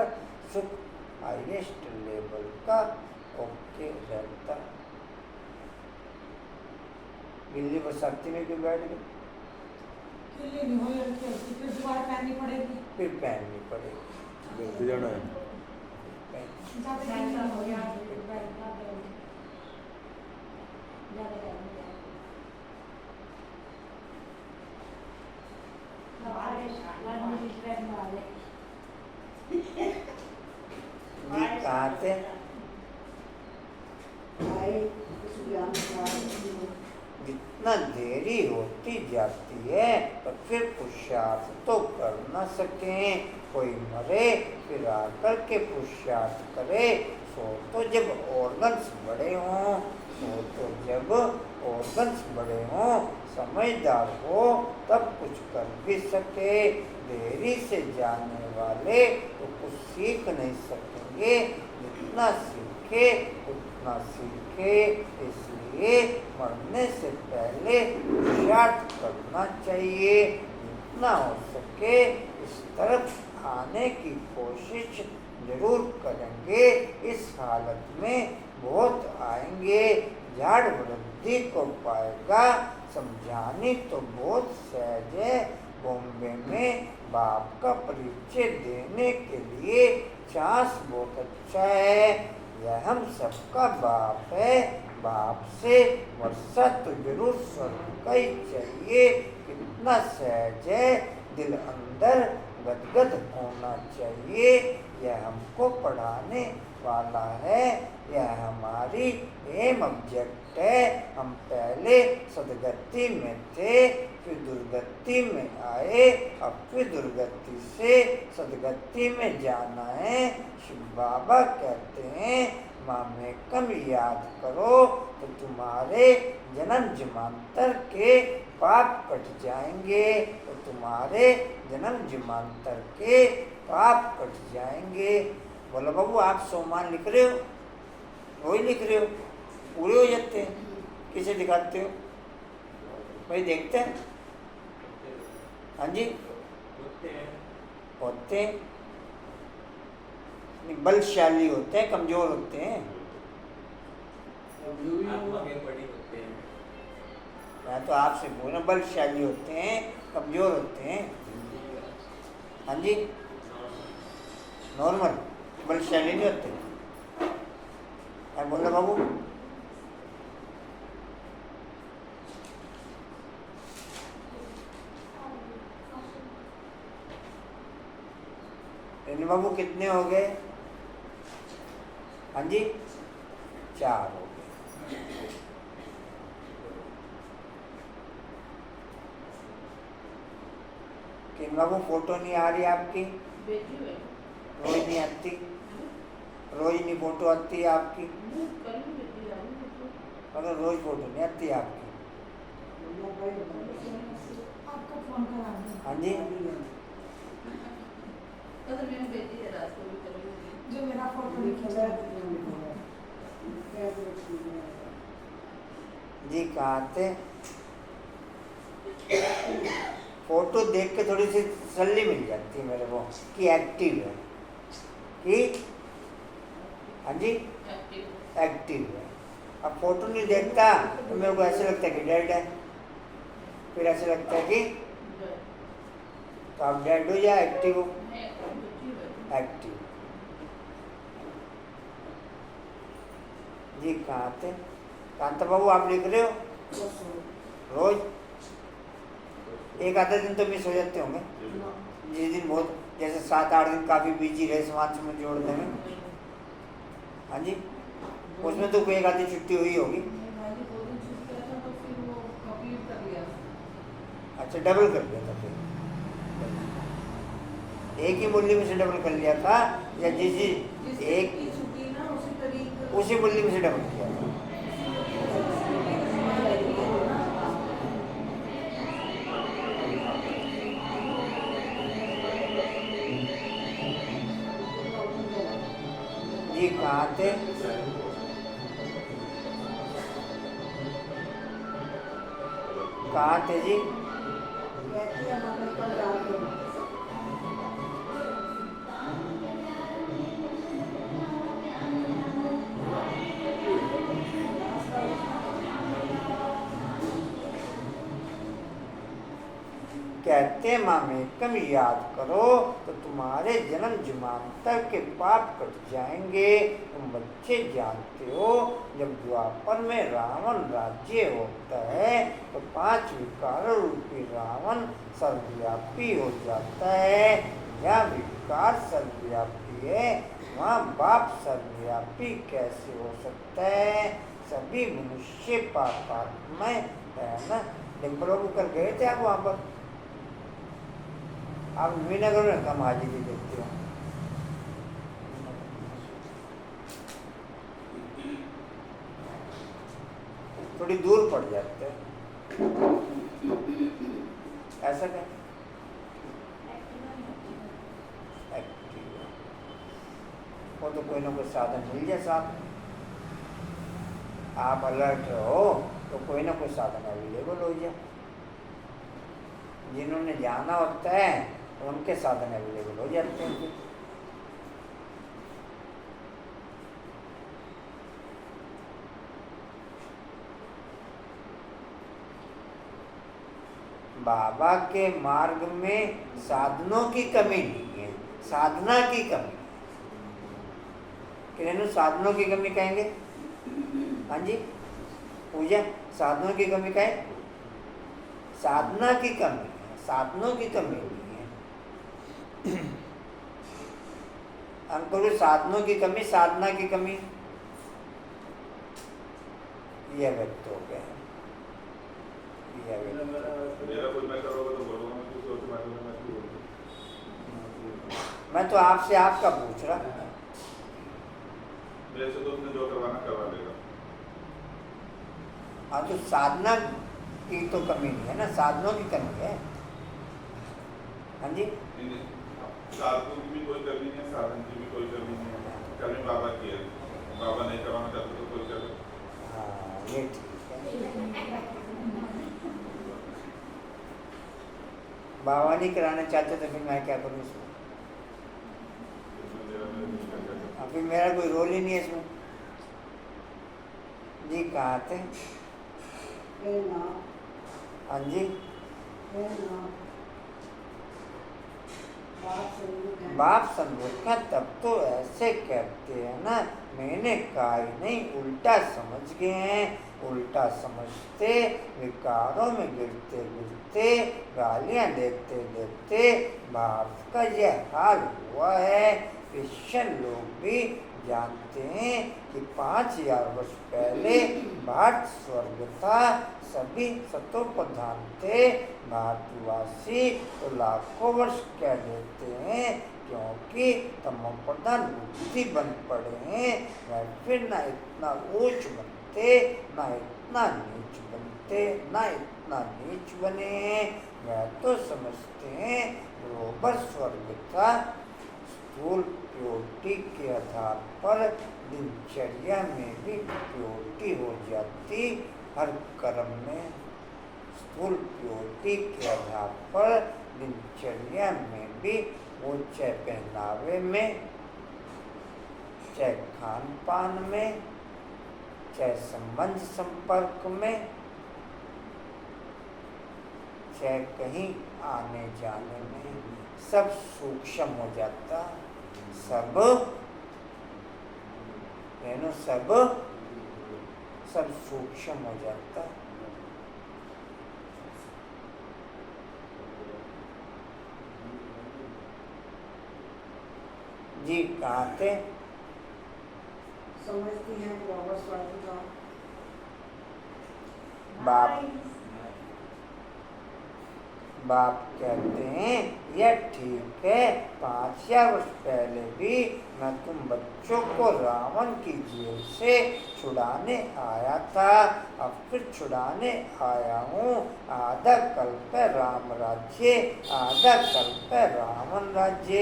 सुख हाईएस्ट लेवल का ओके रहता। बिल्ली बरसाती में क्यों बैठ गई? फिर दोबारा पहननी पड़ेगी। फिर पहननी पड़ेगी। जल्दी जाना है। ज़्यादा हो गया कहाँ थे? जितना देरी होती जाती है तो फिर पुरुषार्थ तो कर न सकें। कोई मरे फिर आकर के पुरुषार्थ करे। सो तो जब ऑर्गन्स बड़े हों, सो तो जब ऑर्गन्स बड़े हों, समझदार हो, तब कुछ कर भी सके। देरी से जाने वाले तो कुछ सीख नहीं सकेंगे। जितना सीखे उतना सीखे। इसलिए मरने से पहले पुरुषार्थ करना चाहिए। जितना हो सके इस तरफ आने की कोशिश जरूर करेंगे। इस हालत में बहुत आएंगे। झाड़ वृद्धि को पाएगा। समझानी तो बहुत सहज है। बॉम्बे में बाप का परिचय देने के लिए चांस बहुत अच्छा है। यह हम सबका बाप है। बाप से वर्षा तो जरूर स्वर्ग का ही चाहिए। कितना सहज है। दिल अंदर गदगद होना चाहिए। यह हमको पढ़ाने वाला है। यह हमारी एम ऑब्जेक्ट है। हम पहले सदगति में थे, फिर दुर्गति में आए, अब फिर दुर्गति से सदगति में जाना है। शिव बाबा कहते हैं माँ में कम याद करो तो तुम्हारे जन्म जन्मांतर के पाप कट जाएंगे। तो तुम्हारे जन्म जन्मांतर के पाप कट जाएंगे। बोलो बाबू आप सोमान लिख रहे हो? वही लिख रहे हो, पूरे हो जाते हैं। किसे दिखाते हो? भाई देखते हैं। हाँ जी होते हैं। बलशाली होते हैं, कमजोर होते हैं। मैं तो आपसे बोल रहा हूँ, बलशाली होते हैं, कमजोर होते हैं। हाँ जी नॉर्मल, बलशाली नहीं होते। क्या बोल रहे बाबू? बाबू कितने हो गए? हाँ जी 4 हो गए। कि बाबू फोटो नहीं आ रही आपकी, बेटी है रोज नहीं आती, रोज नहीं फोटो आती है आपकी, कल भी बेटी आ रही है मगर रोज फोटो नहीं आती है आपकी। आपको फोन करा दूँ हाँ जी, तो मेरी बेटी है रात को भी करूँगी जो मेरा फोटो नहीं खींचा जी कहाँ थे? फोटो देख के थोड़ी सी तसल्ली मिल जाती है मेरे को कि एक्टिव है, कि हाँ जी एक्टिव है। अब फोटो नहीं देखता तो मेरे को ऐसे लगता है कि डेड है, फिर ऐसे लगता है कि तो आप डेड हो या एक्टिव हो? एक्टिव। जी कहाँ थे? कांता बाबू आप लिख रहे हो रोज? एक आधा दिन तो मिस हो जाते होंगे, जिस दिन बहुत जैसे 7-8 दिन काफ़ी बिजी रहे समाज में जोड़ने में। हाँ जी, उसमें तो कोई एक आधी छुट्टी हुई होगी। अच्छा, डबल कर लिया था फिर, एक ही मूल्य में से डबल कर लिया था या जिस एक उसी मूल्य में से डबल किया था? जी कहाँ थे? कहाँ थे जी? कहते मामेकम याद करो तो तुम्हारे जन्म जन्मांतर के पाप कट जाएंगे। तुम बच्चे जानते हो जब द्वापर में रावण राज्य होता है तो 5 विकार रूपी रावण सर्वव्यापी हो जाता है। जहाँ विकार सर्वव्यापी है वहाँ बाप सर्वव्यापी कैसे हो सकता है? सभी मनुष्य पापात्मय है ना। डिम्पल कर गए थे आप वहाँ पर? आप विनगर में कम हाजिरी देखते हो। थोड़ी दूर पड़ जाते हैं, ऐसा क्या? वो तो कोई ना कोई साधन मिल जाए साहब, आप अलर्ट रहो तो कोई ना कोई साधन अवेलेबल हो जाए। जिन्होंने जाना होता है उनके साधन अवेलेबल हो जाते हैं। बाबा के मार्ग में साधनों की कमी नहीं है, साधना की कमी। किन्हें साधनों की कमी कहेंगे? हाँ जी पूजा, साधनों की कमी कहें? साधना की कमी है, साधनों की कमी नहीं है। अंकुर, साधनों की कमी, साधना की कमी, यह व्यक्त हो गया। मैं तो आपसे आपका पूछ रहा। मेरे से तो उसने जो करवाना करवा लेगा। हाँ तो साधना की तो कमी नहीं है ना, साधनों की कमी है। हाँ जी साधनों की भी कोई कमी नहीं है, साधन की भी कोई कमी नहीं है। कमी बाबा की है, बाबा नहीं करवाना चाहते तो कोई कर। हाँ ये ठीक है। बाबा नहीं कराना चाहते तो फिर मैं क्या करूँ इसमें? अभी मेरा कोई रोल ही नहीं है इसमें। जी कहाँ थे? हाँ जी बाप संबोध का तब तो ऐसे कहते हैं ना, मैंने कहा ही नहीं, उल्टा समझ गए हैं। उल्टा समझते विकारों में गिरते गिरते गालियां देते देते भारत का यह हाल हुआ है। क्रिश्चियन लोग भी जानते हैं कि 5000 वर्ष पहले भारत स्वर्ग था, सभी सतों प्रधान थे। भारतवासी तो लाखों वर्ष कह देते हैं, क्योंकि तमो प्रधान बुद्धि बन पड़े हैं। वह फिर ना इतना ऊंच बनते, ना इतना नीच बनते, ना इतना नीच बने हैं। वह तो समझते हैं बरोबर स्वर्ग था। स्थूल प्योरिटी के आधार पर दिनचर्या में भी प्योरिटी हो जाती, हर कर्म में। स्थूल प्योरिटी के आधार पर दिनचर्या में भी, वो चाहे पहनावे में, चाहे खान पान में, चाहे संबंध संपर्क में, चाहे कहीं आने जाने में, सब सूक्ष्म हो जाता। सब सूक्ष्म हो जाता। जी कहाँ थे? समझती हैं बाबा स्वाति का बाप कहते हैं यह ठीक है, 5000 वर्ष पहले भी मैं तुम बच्चों को रावण की जेल से छुड़ाने आया था, अब फिर छुड़ाने आया हूँ। आधा कल्प है राम राज्य, आधा कल्प है रावण राज्य।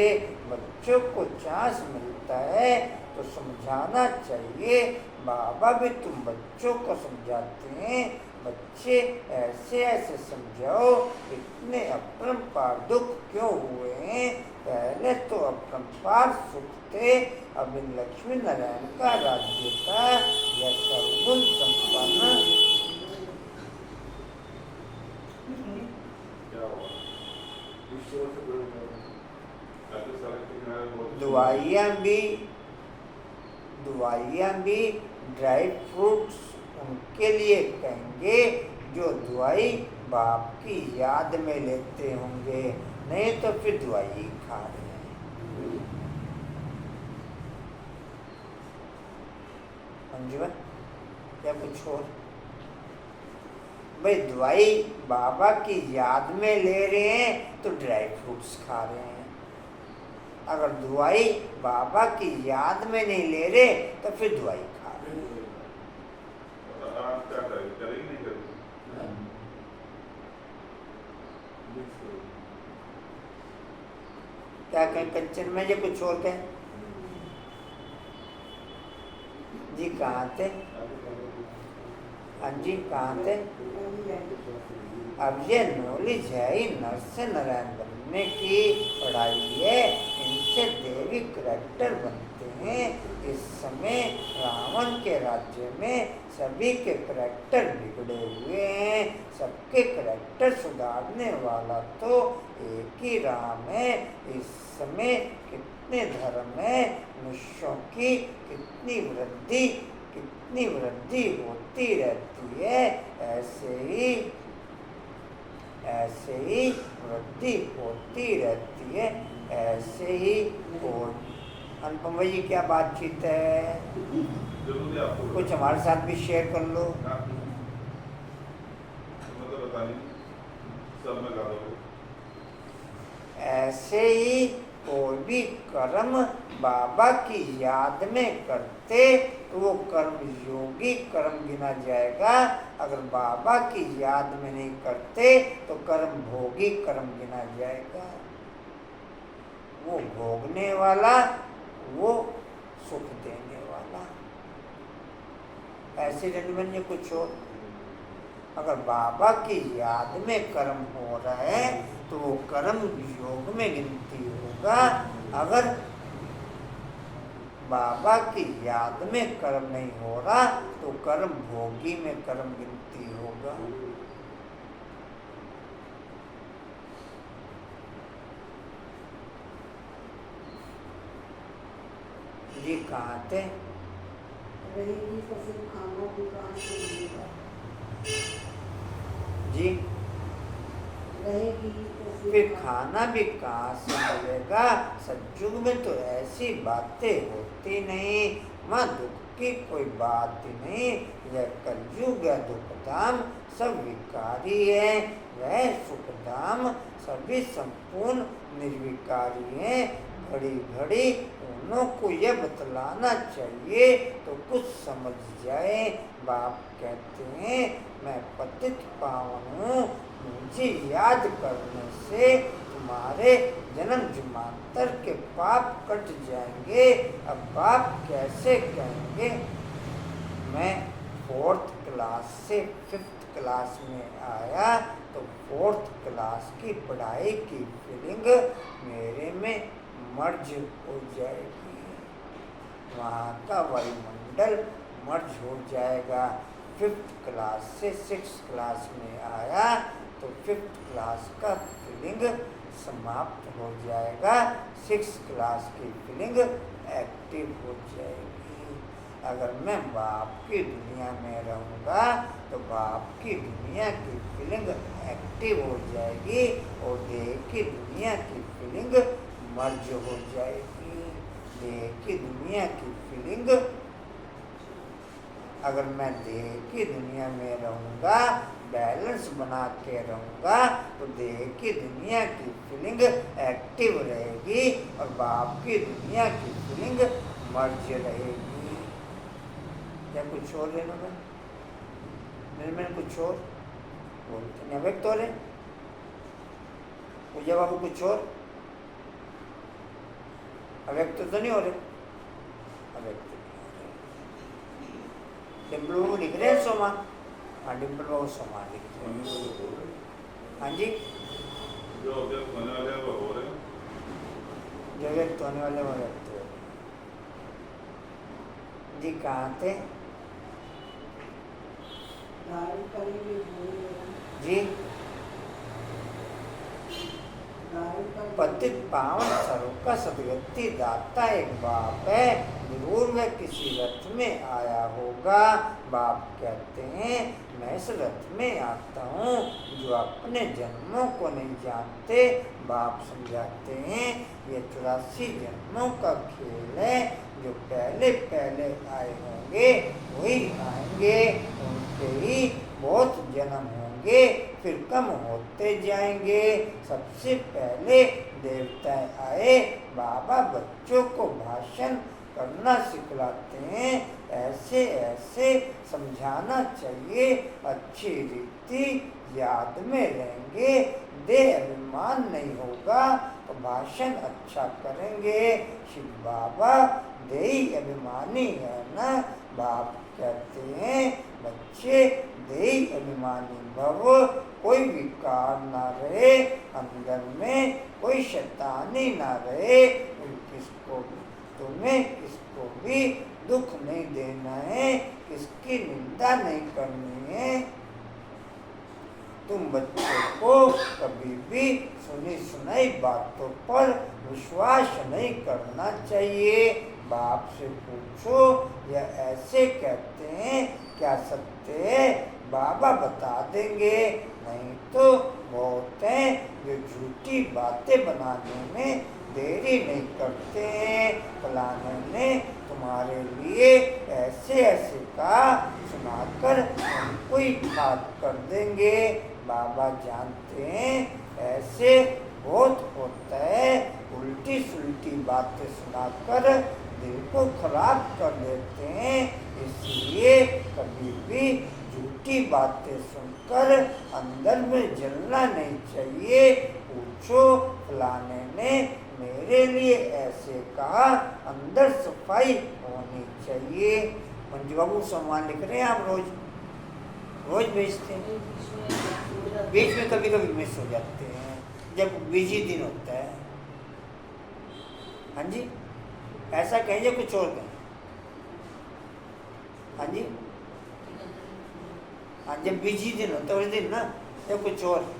बच्चों को चांस मिलता है तो समझाना चाहिए। बाबा भी तुम बच्चों को समझाते हैं, बच्चे ऐसे ऐसे समझाओ, इतने अपरंपार दुख क्यों हुए हैं? पहले तो अपरंपार सुख थे, अब इन लक्ष्मी नारायण का राज्य था, यह सर्वगुण संपन्न। दवाइयाँ भी ड्राई फ्रूट्स उनके लिए कहेंगे जो दवाई बाप की याद में लेते होंगे, नहीं तो फिर दवाई खा रहे हैं। अंजुमन या कुछ और? भाई दवाई बाबा की याद में ले रहे हैं तो ड्राई फ्रूट्स खा रहे हैं। अगर दवाई बाबा की याद में नहीं ले रहे तो फिर दवाई खा रहे हैं। क्या कहें कंचन में, ये कुछ और कहें? जी कहाँ थे? हाँ जी कहाँ थे? अब ये नॉलेज है ही नर से नारायण बनने की पढ़ाई है, इनसे देवी करैक्टर बनते हैं। इस समय रावण के राज्य में सभी के करैक्टर बिगड़े हुए हैं, सबके करैक्टर सुधारने वाला तो एक ही राम है। इस समय कितने धर्म है, मनुष्यों की कितनी वृद्धि होती रहती है, ऐसे ही वृद्धि होती रहती है, ऐसे ही। और अनुपम भाई जी क्या बातचीत है, कुछ हमारे साथ भी शेयर कर लो। ऐसे ही कोई भी कर्म बाबा की याद में करते तो वो कर्म योगी कर्म गिना जाएगा। अगर बाबा की याद में नहीं करते तो कर्म भोगी कर्म गिना जाएगा। वो भोगने वाला, वो सुख देने वाला। ऐसे जन्म ये कुछ हो, अगर बाबा की याद में कर्म हो रहा है तो वो कर्म योग में गिनती होगा। अगर बाबा की याद में कर्म नहीं हो रहा तो कर्म भोगी में कर्म गिनती होगा। जी कहाँ थे? रहेगी तो फिर खाना भी कहाँ से मिलेगा? जी रहेगी तो फिर खाना भी कहाँ से मिलेगा? सतयुग में तो ऐसी बातें होती नहीं, वहाँ दुख की कोई बात ही नहीं। यह कलयुग है, दुखधाम सब विकारी है, वह सुखधाम सभी संपूर्ण निर्विकारी है। घड़ी घड़ी उन्हों को यह बतलाना चाहिए तो कुछ समझ जाए। बाप कहते हैं मैं पतित पावन हूँ, मुझे याद करने से तुम्हारे जन्म जन्मांतर के पाप कट जाएंगे। अब बाप कैसे कहेंगे? मैं 4th क्लास से 5th क्लास में आया तो 4th क्लास की पढ़ाई की फीलिंग मेरे में मर्ज हो जाएगी, वहाँ का वायुमंडल मर्ज हो जाएगा। 5th क्लास से 6th क्लास में आया तो 5th क्लास का फीलिंग समाप्त हो जाएगा, 6th क्लास की फीलिंग एक्टिव हो जाएगी। अगर मैं बाप की दुनिया में रहूँगा तो बाप की दुनिया की फीलिंग एक्टिव हो जाएगी और देह की दुनिया की फीलिंग मर्ज हो जाएगी। देह की दुनिया की फीलिंग, अगर मैं देह की दुनिया में रहूँगा, बैलेंस बना के रहूँगा तो देह की दुनिया की फीलिंग एक्टिव रहेगी और बाप की दुनिया की फीलिंग मर्ज रहेगी। क्या कुछ और लेना मैं? मेरे में कुछ और बोलते नहीं, अव्यक्त हो रहे पूजा बाबू, कुछ और अव्यक्त तो नहीं हो रहे? अव्यक्त डिम्पल बाबू लिख रहे हैं सोमा? हाँ, डिम्पल बाबू सोमा लिख रहे हैं। हाँ जी, जो अव्यक्त होने वाले हैं वो हो रहे हैं, जो व्यक्त होने वाले वो व्यक्त हो जी। कहाँ थे धारण करेंगे जी? पतित पावन सर्व का सदगति दाता एक बाप है, जरूर वह किसी रथ में आया होगा। बाप कहते हैं मैं इस रथ में आता हूँ जो अपने जन्मों को नहीं जानते। बाप समझाते हैं ये 84 जन्मों का खेल है, जो पहले पहले आए होंगे वही आएंगे, उनके ही बहुत जन्म होंगे फिर कम होते जाएंगे। सबसे पहले देवता आए, बाबा बच्चों को भाषण करना सिखलाते हैं, ऐसे ऐसे समझाना चाहिए, अच्छी रीति याद में रहेंगे, देह अभिमान नहीं होगा तो भाषण अच्छा करेंगे। शिव बाबा देही अभिमानी है ना। बाप कहते हैं बच्चे देही अभिमानी भव, कोई विकार ना रहे अंदर में, कोई शैतानी ना रहे, किसको तुम्हें किसको भी दुख नहीं देना है, किसकी निंदा नहीं करनी है। तुम बच्चों को कभी भी सुनी सुनाई बातों पर विश्वास नहीं करना चाहिए। बाप से पूछो यह ऐसे कहते हैं क्या सत्य है, बाबा बता देंगे, नहीं तो बहुत हैं जो झूठी बातें बनाने में देरी नहीं करते हैं। फलाने ने तुम्हारे लिए ऐसे ऐसे कहा, सुनाकर उनको ही खाक कर देंगे। बाबा जानते हैं ऐसे बहुत होता है, उल्टी सुल्टी बातें सुनाकर दिल को खराब कर देते हैं। इसलिए कभी भी झूठी बातें सुनकर अंदर में जलना नहीं चाहिए। पूछो फलाने ने मेरे लिए ऐसे कहा, अंदर सफाई होनी चाहिए। मंजू बाबू सम्मान लिख रहे हैं आप रोज भेजते हैं, बीच में कभी कभी मिस हो जाते हैं जब बिजी दिन होता है। हाँ जी, ऐसा कहेंगे कुछ और कहें? हाँ जी, हाँ जब बिजी दिन होता है उस दिन ना, जब कुछ और।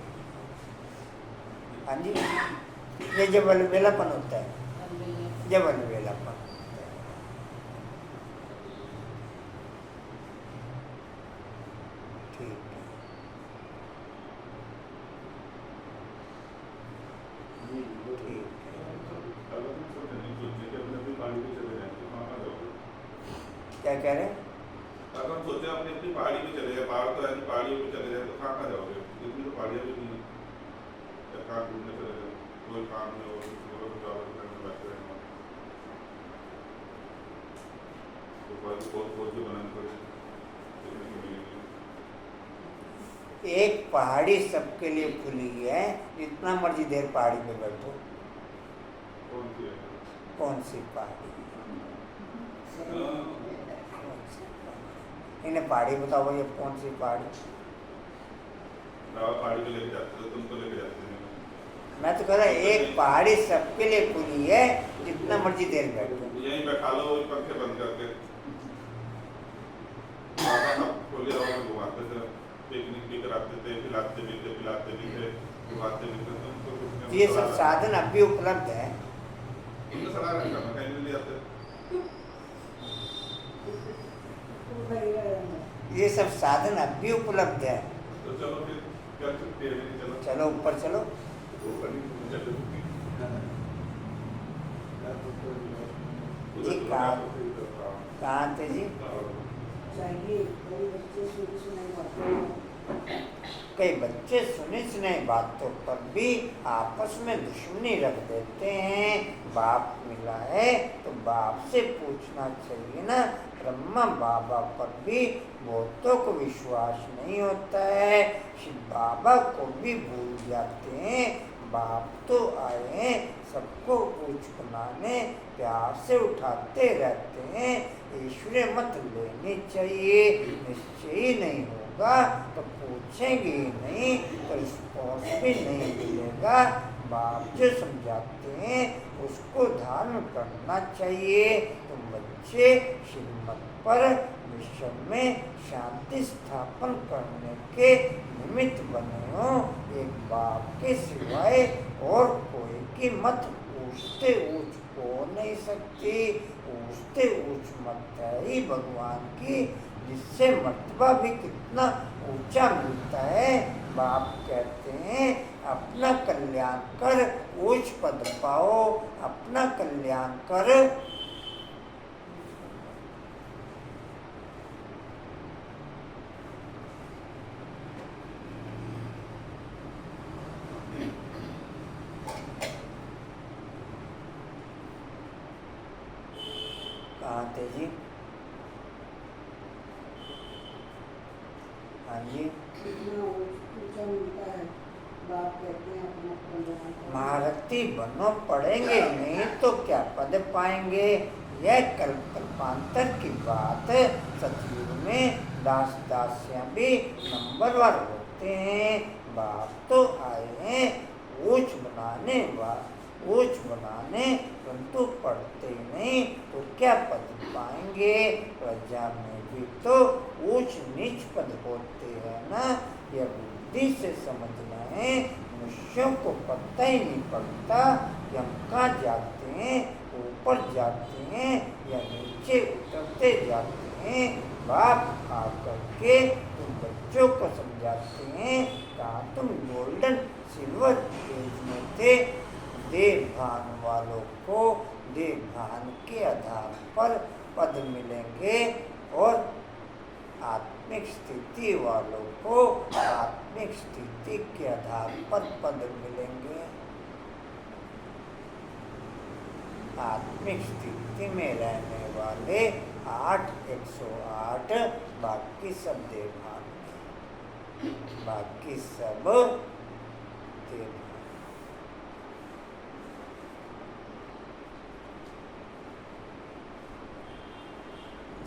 हाँ जी, ये जब अलबेलापन होता है, जब अलबेलापन होता है। ठीक है, क्या कह रहे हैं? अगर हम सोचे अपनी अपनी पहाड़ी पे चले जाए, पहाड़ तो है नहीं, पहाड़ियों पे चले जाए तो कहाँ कहाँ जाओगे? इतनी तो पहाड़ियाँ भी नहीं है, या कहाँ घूमने चले जाए, कोई काम नहीं हो, करने बैठे हैं तो बहुत बहुत जो बनाने पड़े देखने को मिलेगी। एक पहाड़ी सबके लिए खुली है, जितना मर्जी देर पहाड़ी पे बैठो। कौन सी है? कौन सी पहाड़ी? इन्हें पहाड़ी बताओ भैया, कौन सी पहाड़ी? पहाड़ी पे लेके जाते हो, तुमको लेके जाते हैं। मैं तो कह रहा एक पहाड़ी सबके लिए खुली है, जितना मर्जी देर बैठो। यहीं बैठा लो, वही पंखे बंद करके खोले और घुमाते थे, पिकनिक भी कराते थे, पिलाते भी थे, घुमाते भी थे। तुमको कुछ ये सब साधन अब भी उपलब्ध है। तुमने सलाह रखा, मैं कहीं नहीं ले जाते। ये सब साधन अब भी उपलब्ध है। तो चलो फिर क्या छुट्टी है, नहीं चलो चलो ऊपर चलो। ऊपर नहीं चलो जी कहाँ थे जी? चाहिए कई बच्चे सुनी सुनाई बातें, कई बच्चे सुनी सुनाई बातों पर भी आपस में दुश्मनी रख देते हैं। बाप मिला है तो बाप से पूछना चाहिए ना। ब्रह्मा बाबा पर भी बहुतों को विश्वास नहीं होता है, शिव बाबा को भी भूल जाते हैं। बाप तो आए हैं सबको ऊंच बनाने, प्यार से उठाते रहते हैं। ईश्वर मत लेनी चाहिए, निश्चय ही नहीं होगा तो पूछेंगे ही नहीं तो रिस्पॉन्स भी नहीं मिलेगा। बाप जो समझाते हैं उसको धारण करना चाहिए। तुम बच्चे श्रीमत पर विश्व में शांति स्थापन करने के निमित्त बने हो। एक बाप के सिवाय और कोई की मत ऊँचते ऊँच हो नहीं सकती। ऊँचते ऊँच मत है ही भगवान की, जिससे मर्तबा भी कितना ऊंचा मिलता है। बाप कहते हैं अपना कल्याण कर ऊंच पद पाओ, अपना कल्याण कर कहाँ थे जी? हाँ जी, कितना ऊंचा मिलता है। बाप कहते हैं अपना कल्याण करो। महारथी बनो, पढ़ेंगे नहीं तो क्या पद पाएंगे। यह कल्पांतर की बात। सतयुग में दास दासियां भी नंबरवार होते हैं। बाप तो आए हैं ऊंच बनाने, परंतु पढ़ते नहीं तो क्या पद पाएंगे। प्रजा में भी तो ऊंच नीच पद होते हैं ना। यह बुद्धि से समझना है। मनुष्यों को पता ही नहीं पड़ता कि हम कहाँ जाते हैं, ऊपर जाते हैं या नीचे उतरते जाते हैं। बाप आकर के तुम बच्चों को समझाते हैं। कहाँ तुम गोल्डन सिल्वर एज में थे। देह भान वालों को देह भान के आधार पर पद मिलेंगे और आत्मिक स्थिति वालों को आत्मिक स्थिति के आधार पर पद मिलेंगे। आत्मिक स्थिति में रहने वाले 108, बाकी सब देवभान, बाकी सब देवभान।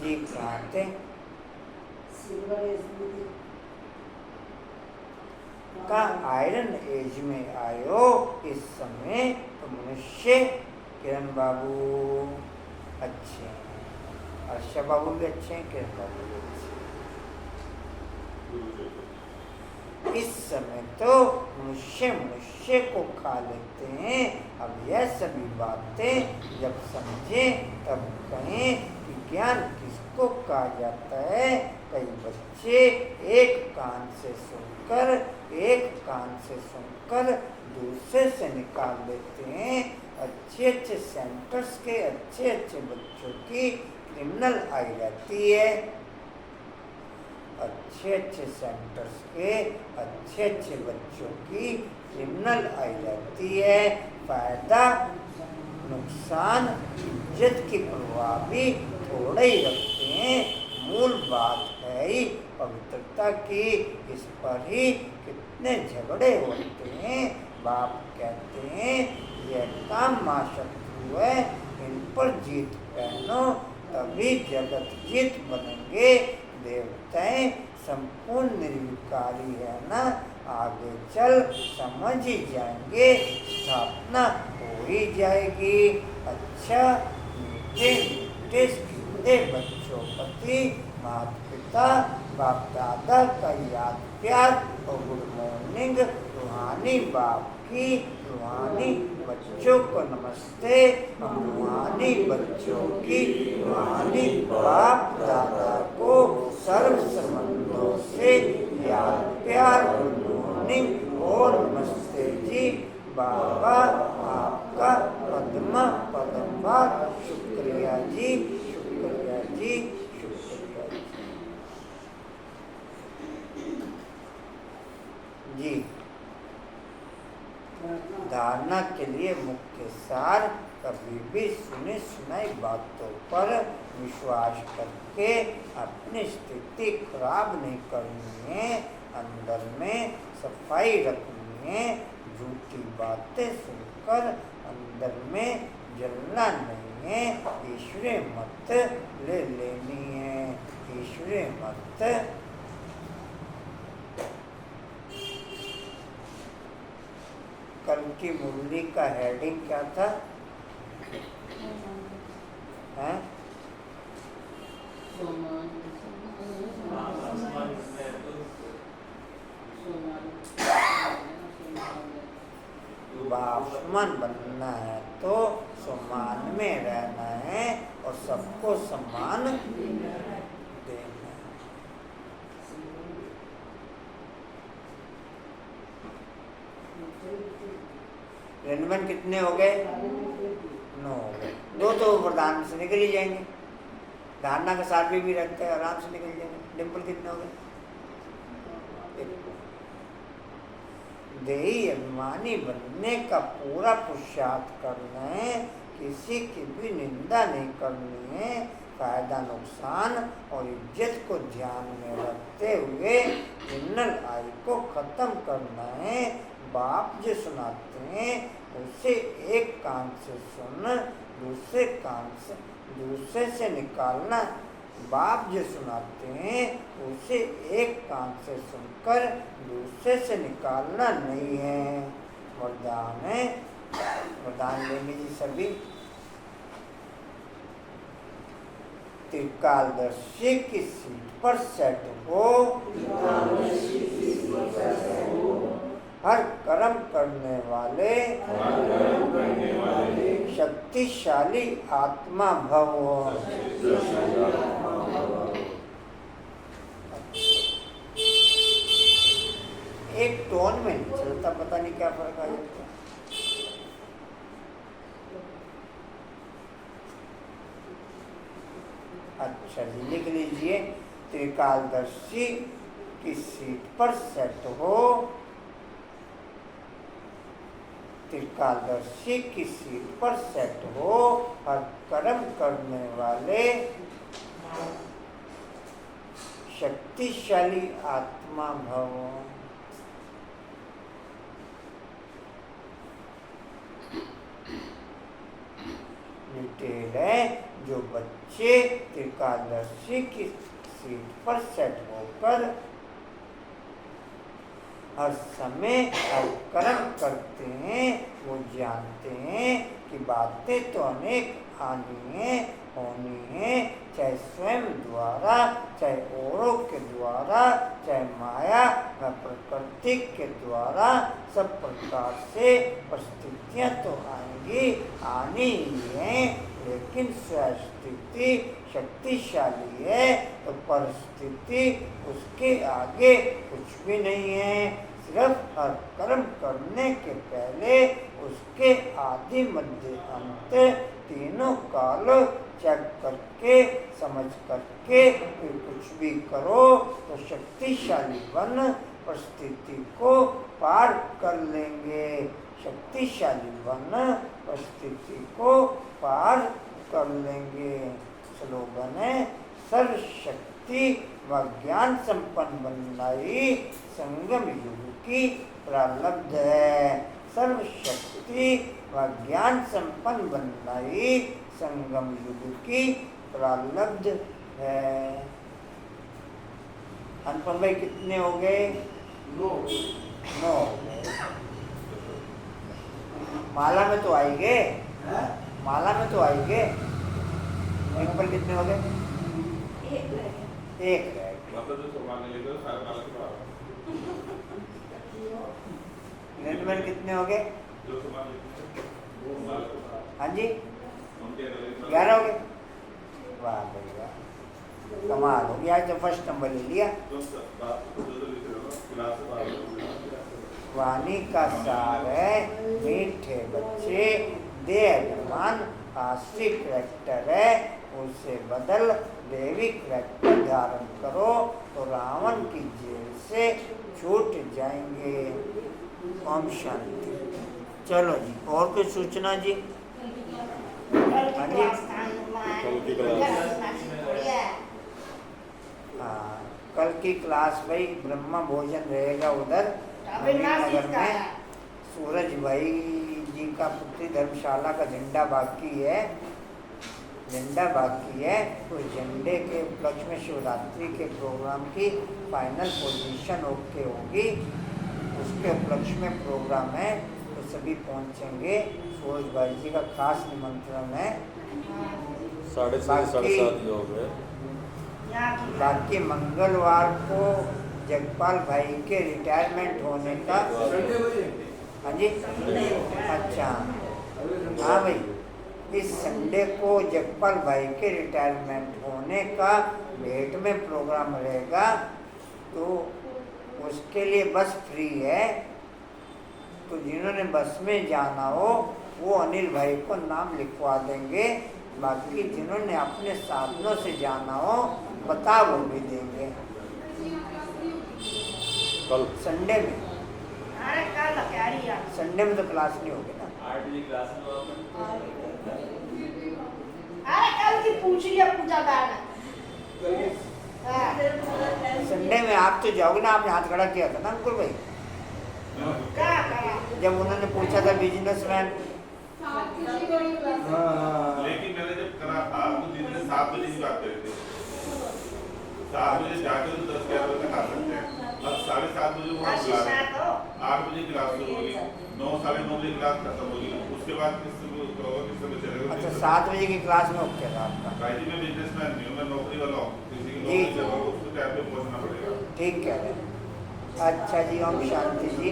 जी कहाँ थे? सिल्वर एज में थी। का आयरन एज में आयो। इस समय तो मनुष्य किरण बाबू अच्छे हैं, अर्षा बाबू भी अच्छे हैं, किरण बाबू भी अच्छे हैं। इस समय तो मनुष्य को खा लेते हैं। अब यह सभी बातें जब समझें तब कहें कि ज्ञान किसको कहा जाता है। कई बच्चे एक कान से सुनकर दूसरे से निकाल लेते हैं। अच्छे सेंटर्स के अच्छे बच्चों की क्रिमिनल आई रहती है। अच्छे सेंटर्स के अच्छे बच्चों की क्रिमिनल आई रहती है। फायदा नुकसान इज्जत की परवाह भी थोड़े ही रखते हैं। मूल बात है ही पवित्रता की। इस पर ही कितने झगड़े होते हैं। बाप कहते हैं यह काम मां शत्रु है, इन पर जीत पहनो तभी जगत जीत बनेंगे। देवताएं संपूर्ण निर्विकारी है ना, आगे चल समझ ही जाएंगे, स्थापना हो ही जाएगी। अच्छा मीठे सीधे बच्चों प्रति माता पिता बाप दादा का याद प्यार और गुड मॉर्निंग। रूहानी बाप की रूहानी बच्चों को नमस्ते। हम रूहानी बच्चों की रूहानी बाप दादा को सर्व संबंधों से याद प्यार गुड मॉर्निंग और नमस्ते जी। बाबा आपका पद्मवार शुक्रिया जी, शुक्रिया जी, शुक्रिया जी। धारणा के लिए मुख्य सार कभी भी सुनी सुनाई बातों पर विश्वास करके अपनी स्थिति खराब नहीं करनी है। अंदर में सफाई रखनी है। झूठी बातें सुनकर अंदर में जलना नहीं है। ईश्वरीय मत ले लेनी है। ईश्वरीय मत कल की मुरली का हेडिंग क्या था? हैं? बापमान बनना है तो सम्मान में रहना है और सबको सम्मान देना है। रेनमैन कितने हो गए? 9 हो गए। 2 तो वरदान से निकल ही जाएंगे। धारणा का साथ भी रखते हैं, आराम से निकल जाएंगे। डिम्पल कितने हो गए? देही अभिमानी बनने का पूरा पुरुषार्थ करना है। किसी की भी निंदा नहीं करनी है। फायदा नुकसान और इज्जत को ध्यान में रखते हुए क्रिमिनल आई को खत्म करना है। बाप जो सुनाते हैं उसे एक कान से सुन, दूसरे से निकालना। बाप जो सुनाते हैं उसे एक कान से सुनकर दूसरे से निकालना नहीं है। वरदान है, वरदान लेंगे जी सभी। त्रिकालदर्शी की सीट पर सेट हो, हर कर्म करने वाले शक्तिशाली आत्मा भव। एक टोन में नहीं चलता, पता नहीं क्या फर्क आ जाता। अच्छा जी, लिख लीजिए। त्रिकालदर्शी की सीट पर सेट हो, त्रिकालदर्शी की सीट पर सेट हो, हर कर्म करने वाले शक्तिशाली आत्मा भव। डिटेल है, जो बच्चे त्रिकालदर्शी की सीट पर सेट होकर हर समय हर कर्म करते हैं, वो जानते हैं कि बातें तो अनेक आनी है, होनी है, चाहे स्वयं द्वारा, चाहे औरों के द्वारा, चाहे माया व प्रकृति के द्वारा, सब प्रकार से परिस्थितियाँ तो आएंगी, आनी ही है। लेकिन स्वस्थिति शक्तिशाली है तो परिस्थिति उसके आगे कुछ भी नहीं है। सिर्फ हर कर्म करने के पहले उसके आदि मध्य अंत तीनों काल चेक करके समझ करके फिर कुछ भी करो तो शक्तिशाली बन परिस्थिति को पार कर लेंगे। शक्तिशाली बन परिस्थिति को पार कर लेंगे। स्लोगन है, सर्वशक्ति व ज्ञान संपन्न बनना ही संगम युग की प्रारब्ध है। सर्वशक्ति व ज्ञान संपन्न बनना ही संगम युग की प्रारब्ध है। अनुपम भाई कितने हो गए? 9 हो गए। माला में तो आएंगे, माला में तो आएंगे। एक पर कितने हो गए? एक रह गए। मतलब जो सामान लेकर सारे माला के बाहर ग्रेडमेंट कितने हो गए? जो सामान लेकर वो माला के बाहर। हाँ जी, उनके 11 हो गए। वाह भाई वाह, कमाल हो गया। आज तो फर्स्ट नंबर ले लिया। वाणी का सार है मीठे बच्चे, दे अभिमान आश्री करैक्टर है, उसे बदल देवी करैक्टर धारण करो तो रावण की जेल से छूट जाएंगे। ओम शांति। चलो जी, और कोई सूचना जी? हाँ जी, हाँ, कल की क्लास भाई ब्रह्मा भोजन रहेगा उधर नगर में। सूरज भाई जी का पुत्री धर्मशाला का झंडा बाकी है, झंडा बाकी है। उस झंडे के उपलक्ष्य में शिवरात्रि के प्रोग्राम की फाइनल पोजीशन ओके होगी, उसके उपलक्ष्य में प्रोग्राम है तो सभी पहुंचेंगे। सूरज भाई जी का खास निमंत्रण है। 6:30 7:30 योग है। बाकी मंगलवार को जगपाल भाई के रिटायरमेंट होने का। हाँ जी, अच्छा हाँ भाई, इस संडे को जगपाल भाई के रिटायरमेंट होने का भेंट में प्रोग्राम रहेगा, तो उसके लिए बस फ्री है। तो जिन्होंने बस में जाना हो वो अनिल भाई को नाम लिखवा देंगे। बाकी जिन्होंने अपने साधनों से जाना हो बता वो भी देंगे। कल संडे में, अरे कल क्या रही है? संडे में तो क्लास नहीं होगी ना। अरे कल की पूछ रही है पूजा दाना। संडे में आप तो जाओगे ना, आपने हाथ खड़ा किया था ना अंकुर भाई, क्या करा? जब उन्होंने पूछा था बिजनेसमैन। लेकिन मैंने जब करा था तो दिन में 7 बजे की बात करी थी। 7 बजे जाके तो 10-11 बजे तक आ सकते हैं। अब 7:30 बजे वो क्लास, 8 बजे क्लास शुरू होगी, 9 साढ़े 9 बजे क्लास खत्म होगी। उसके बाद किस समय चलेगा? अच्छा, 7 बजे की क्लास में ओके था आपका। भाई जी मैं बिजनेसमैन नहीं हूँ, मैं नौकरी वाला हूँ। किसी की जी। नौकरी चल रहा है उसको टाइम पे पहुँचना पड़ेगा। ठीक कह रहे हैं। अच्छा जी, ओम शांति जी।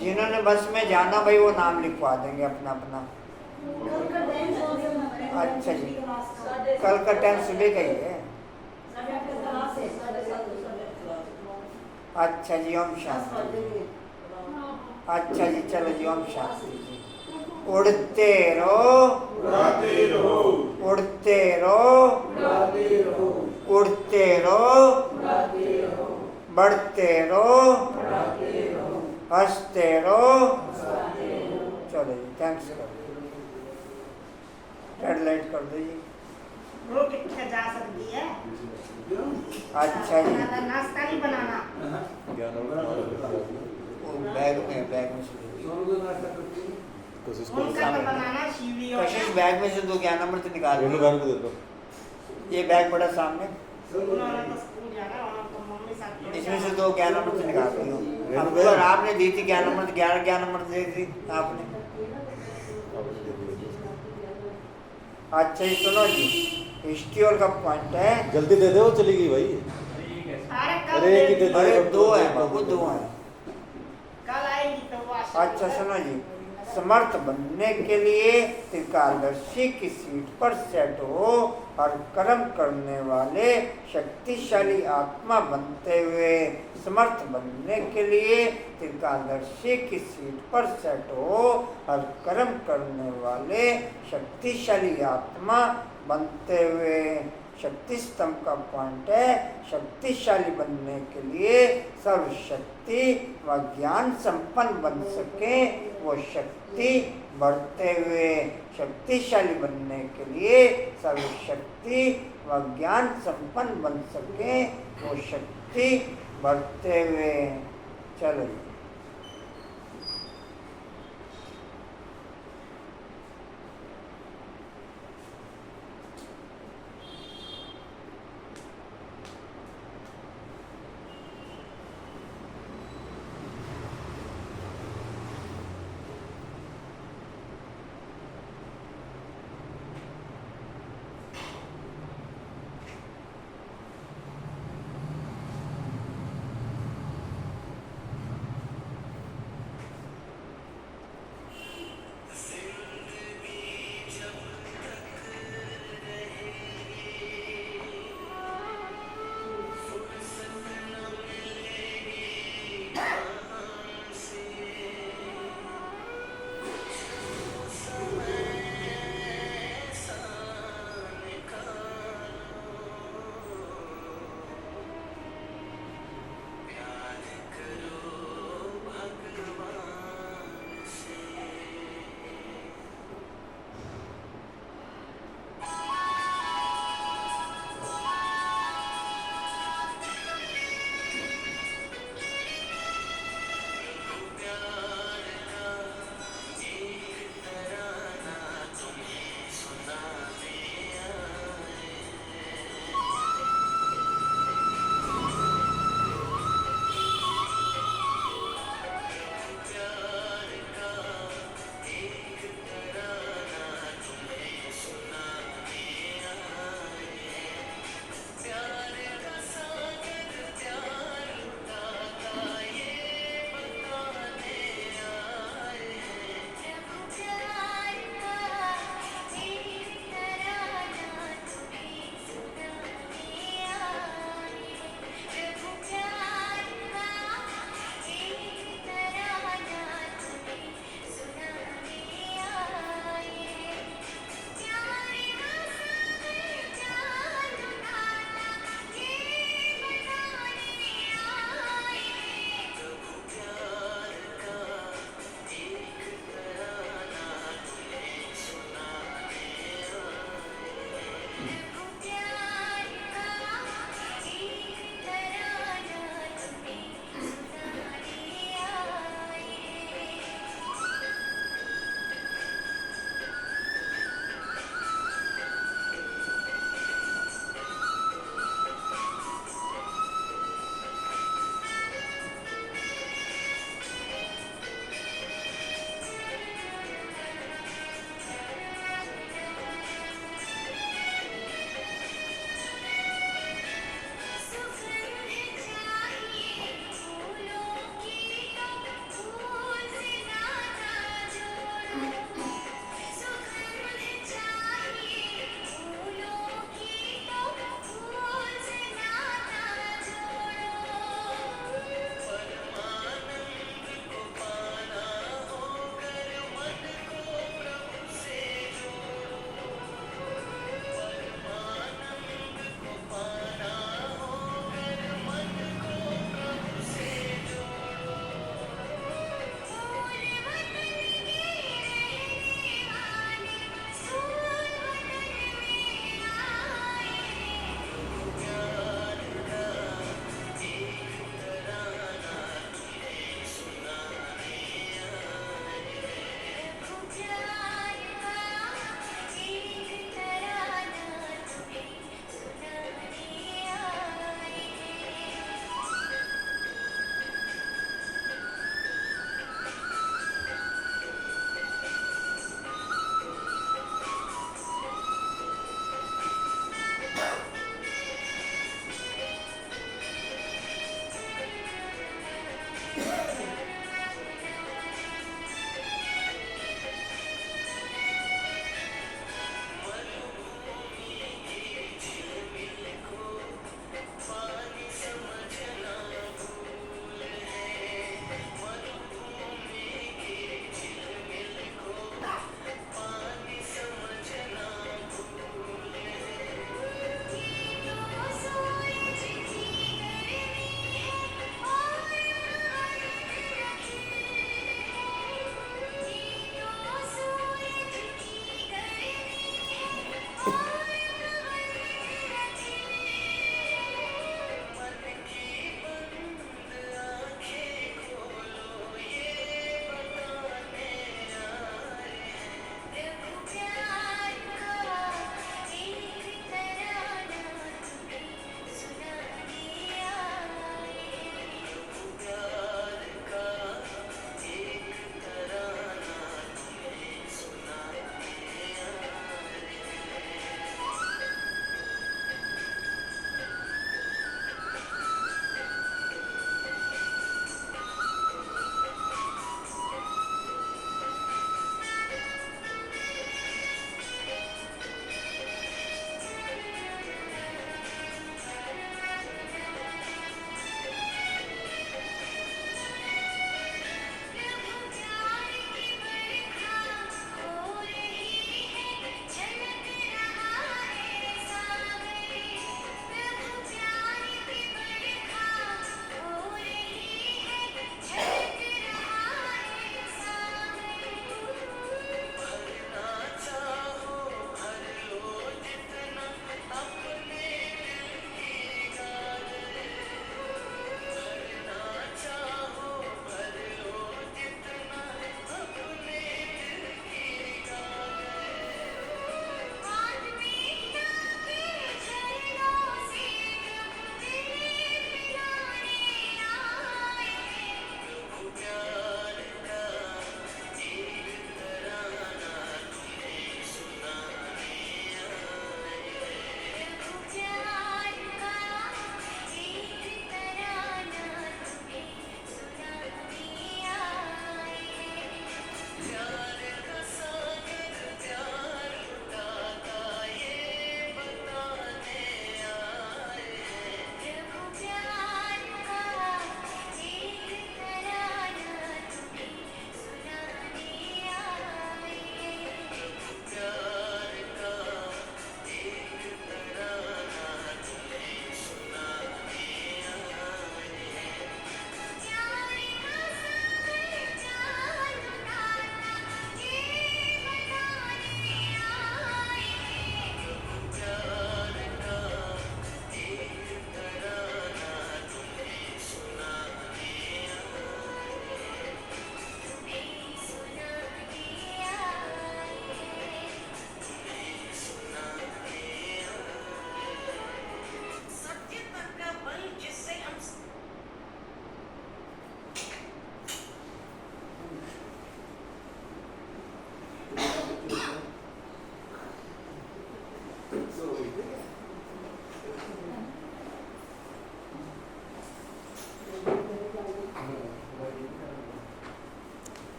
जिन्होंने बस में जाना भाई वो नाम लिखवा देंगे अपना अपना। अच्छा जी, कल का टाइम सुबह का ही है। अच्छा जी, ओम शांति। अच्छा जी, चलो जी, ओम शांति जी। उड़ते रहो, उड़ाते रहो, उड़ते रहो, उड़ते रहो, बढ़ते रहो, हंसते रहो। चलो जी, थैंक्स कर दो, रेड लाइट कर दो जी। वो कितने जा सकती है? अच्छा जी, नाश्ता नहीं बनाना। वो बैग में से दो। कोशिश उनका तो बनाना शिवली और कशिश बैग में से दो, क्या नंबर से निकाल दोनों लो। गाने को दे दो। ये बैग बड़ा सामने, उन्होंने तो स्कूल जाना, उन्होंने तो मम्मी साथ इसमें से दो क्या नंबर से निकाल रही हो। हमको आपने दी थी क्या नंबर, 11 क्या नंबर दी थी आपने? अच्छा ये सुनो जी, हिस्ट्री का पॉइंट है। जल्दी दे दे, वो चली गई भाई। अरे एक ही दे दे, अरे अब दो है दो बाबू, दे। दो है। कल आएगी तो वो अच्छा सुनो जी, समर्थ बनने के लिए त्रिकालदर्शी की सीट पर सेट हो और कर्म करने वाले शक्तिशाली आत्मा बनते हुए, समर्थ बनने के लिए त्रिकालदर्शी की सीट पर सेट हो और कर्म करने वाले शक्तिशाली आत्मा बनते हुए। शक्ति स्तंभ का पॉइंट है, शक्तिशाली बनने के लिए सर्वशक्ति व ज्ञान संपन्न बन सके वो शक्ति बढ़ते हुए। शक्तिशाली बनने के लिए सर्वशक्ति व ज्ञान संपन्न बन सके वो शक्ति बढ़ते हुए। चलो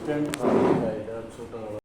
असिस्टेंट हाँ, छोटा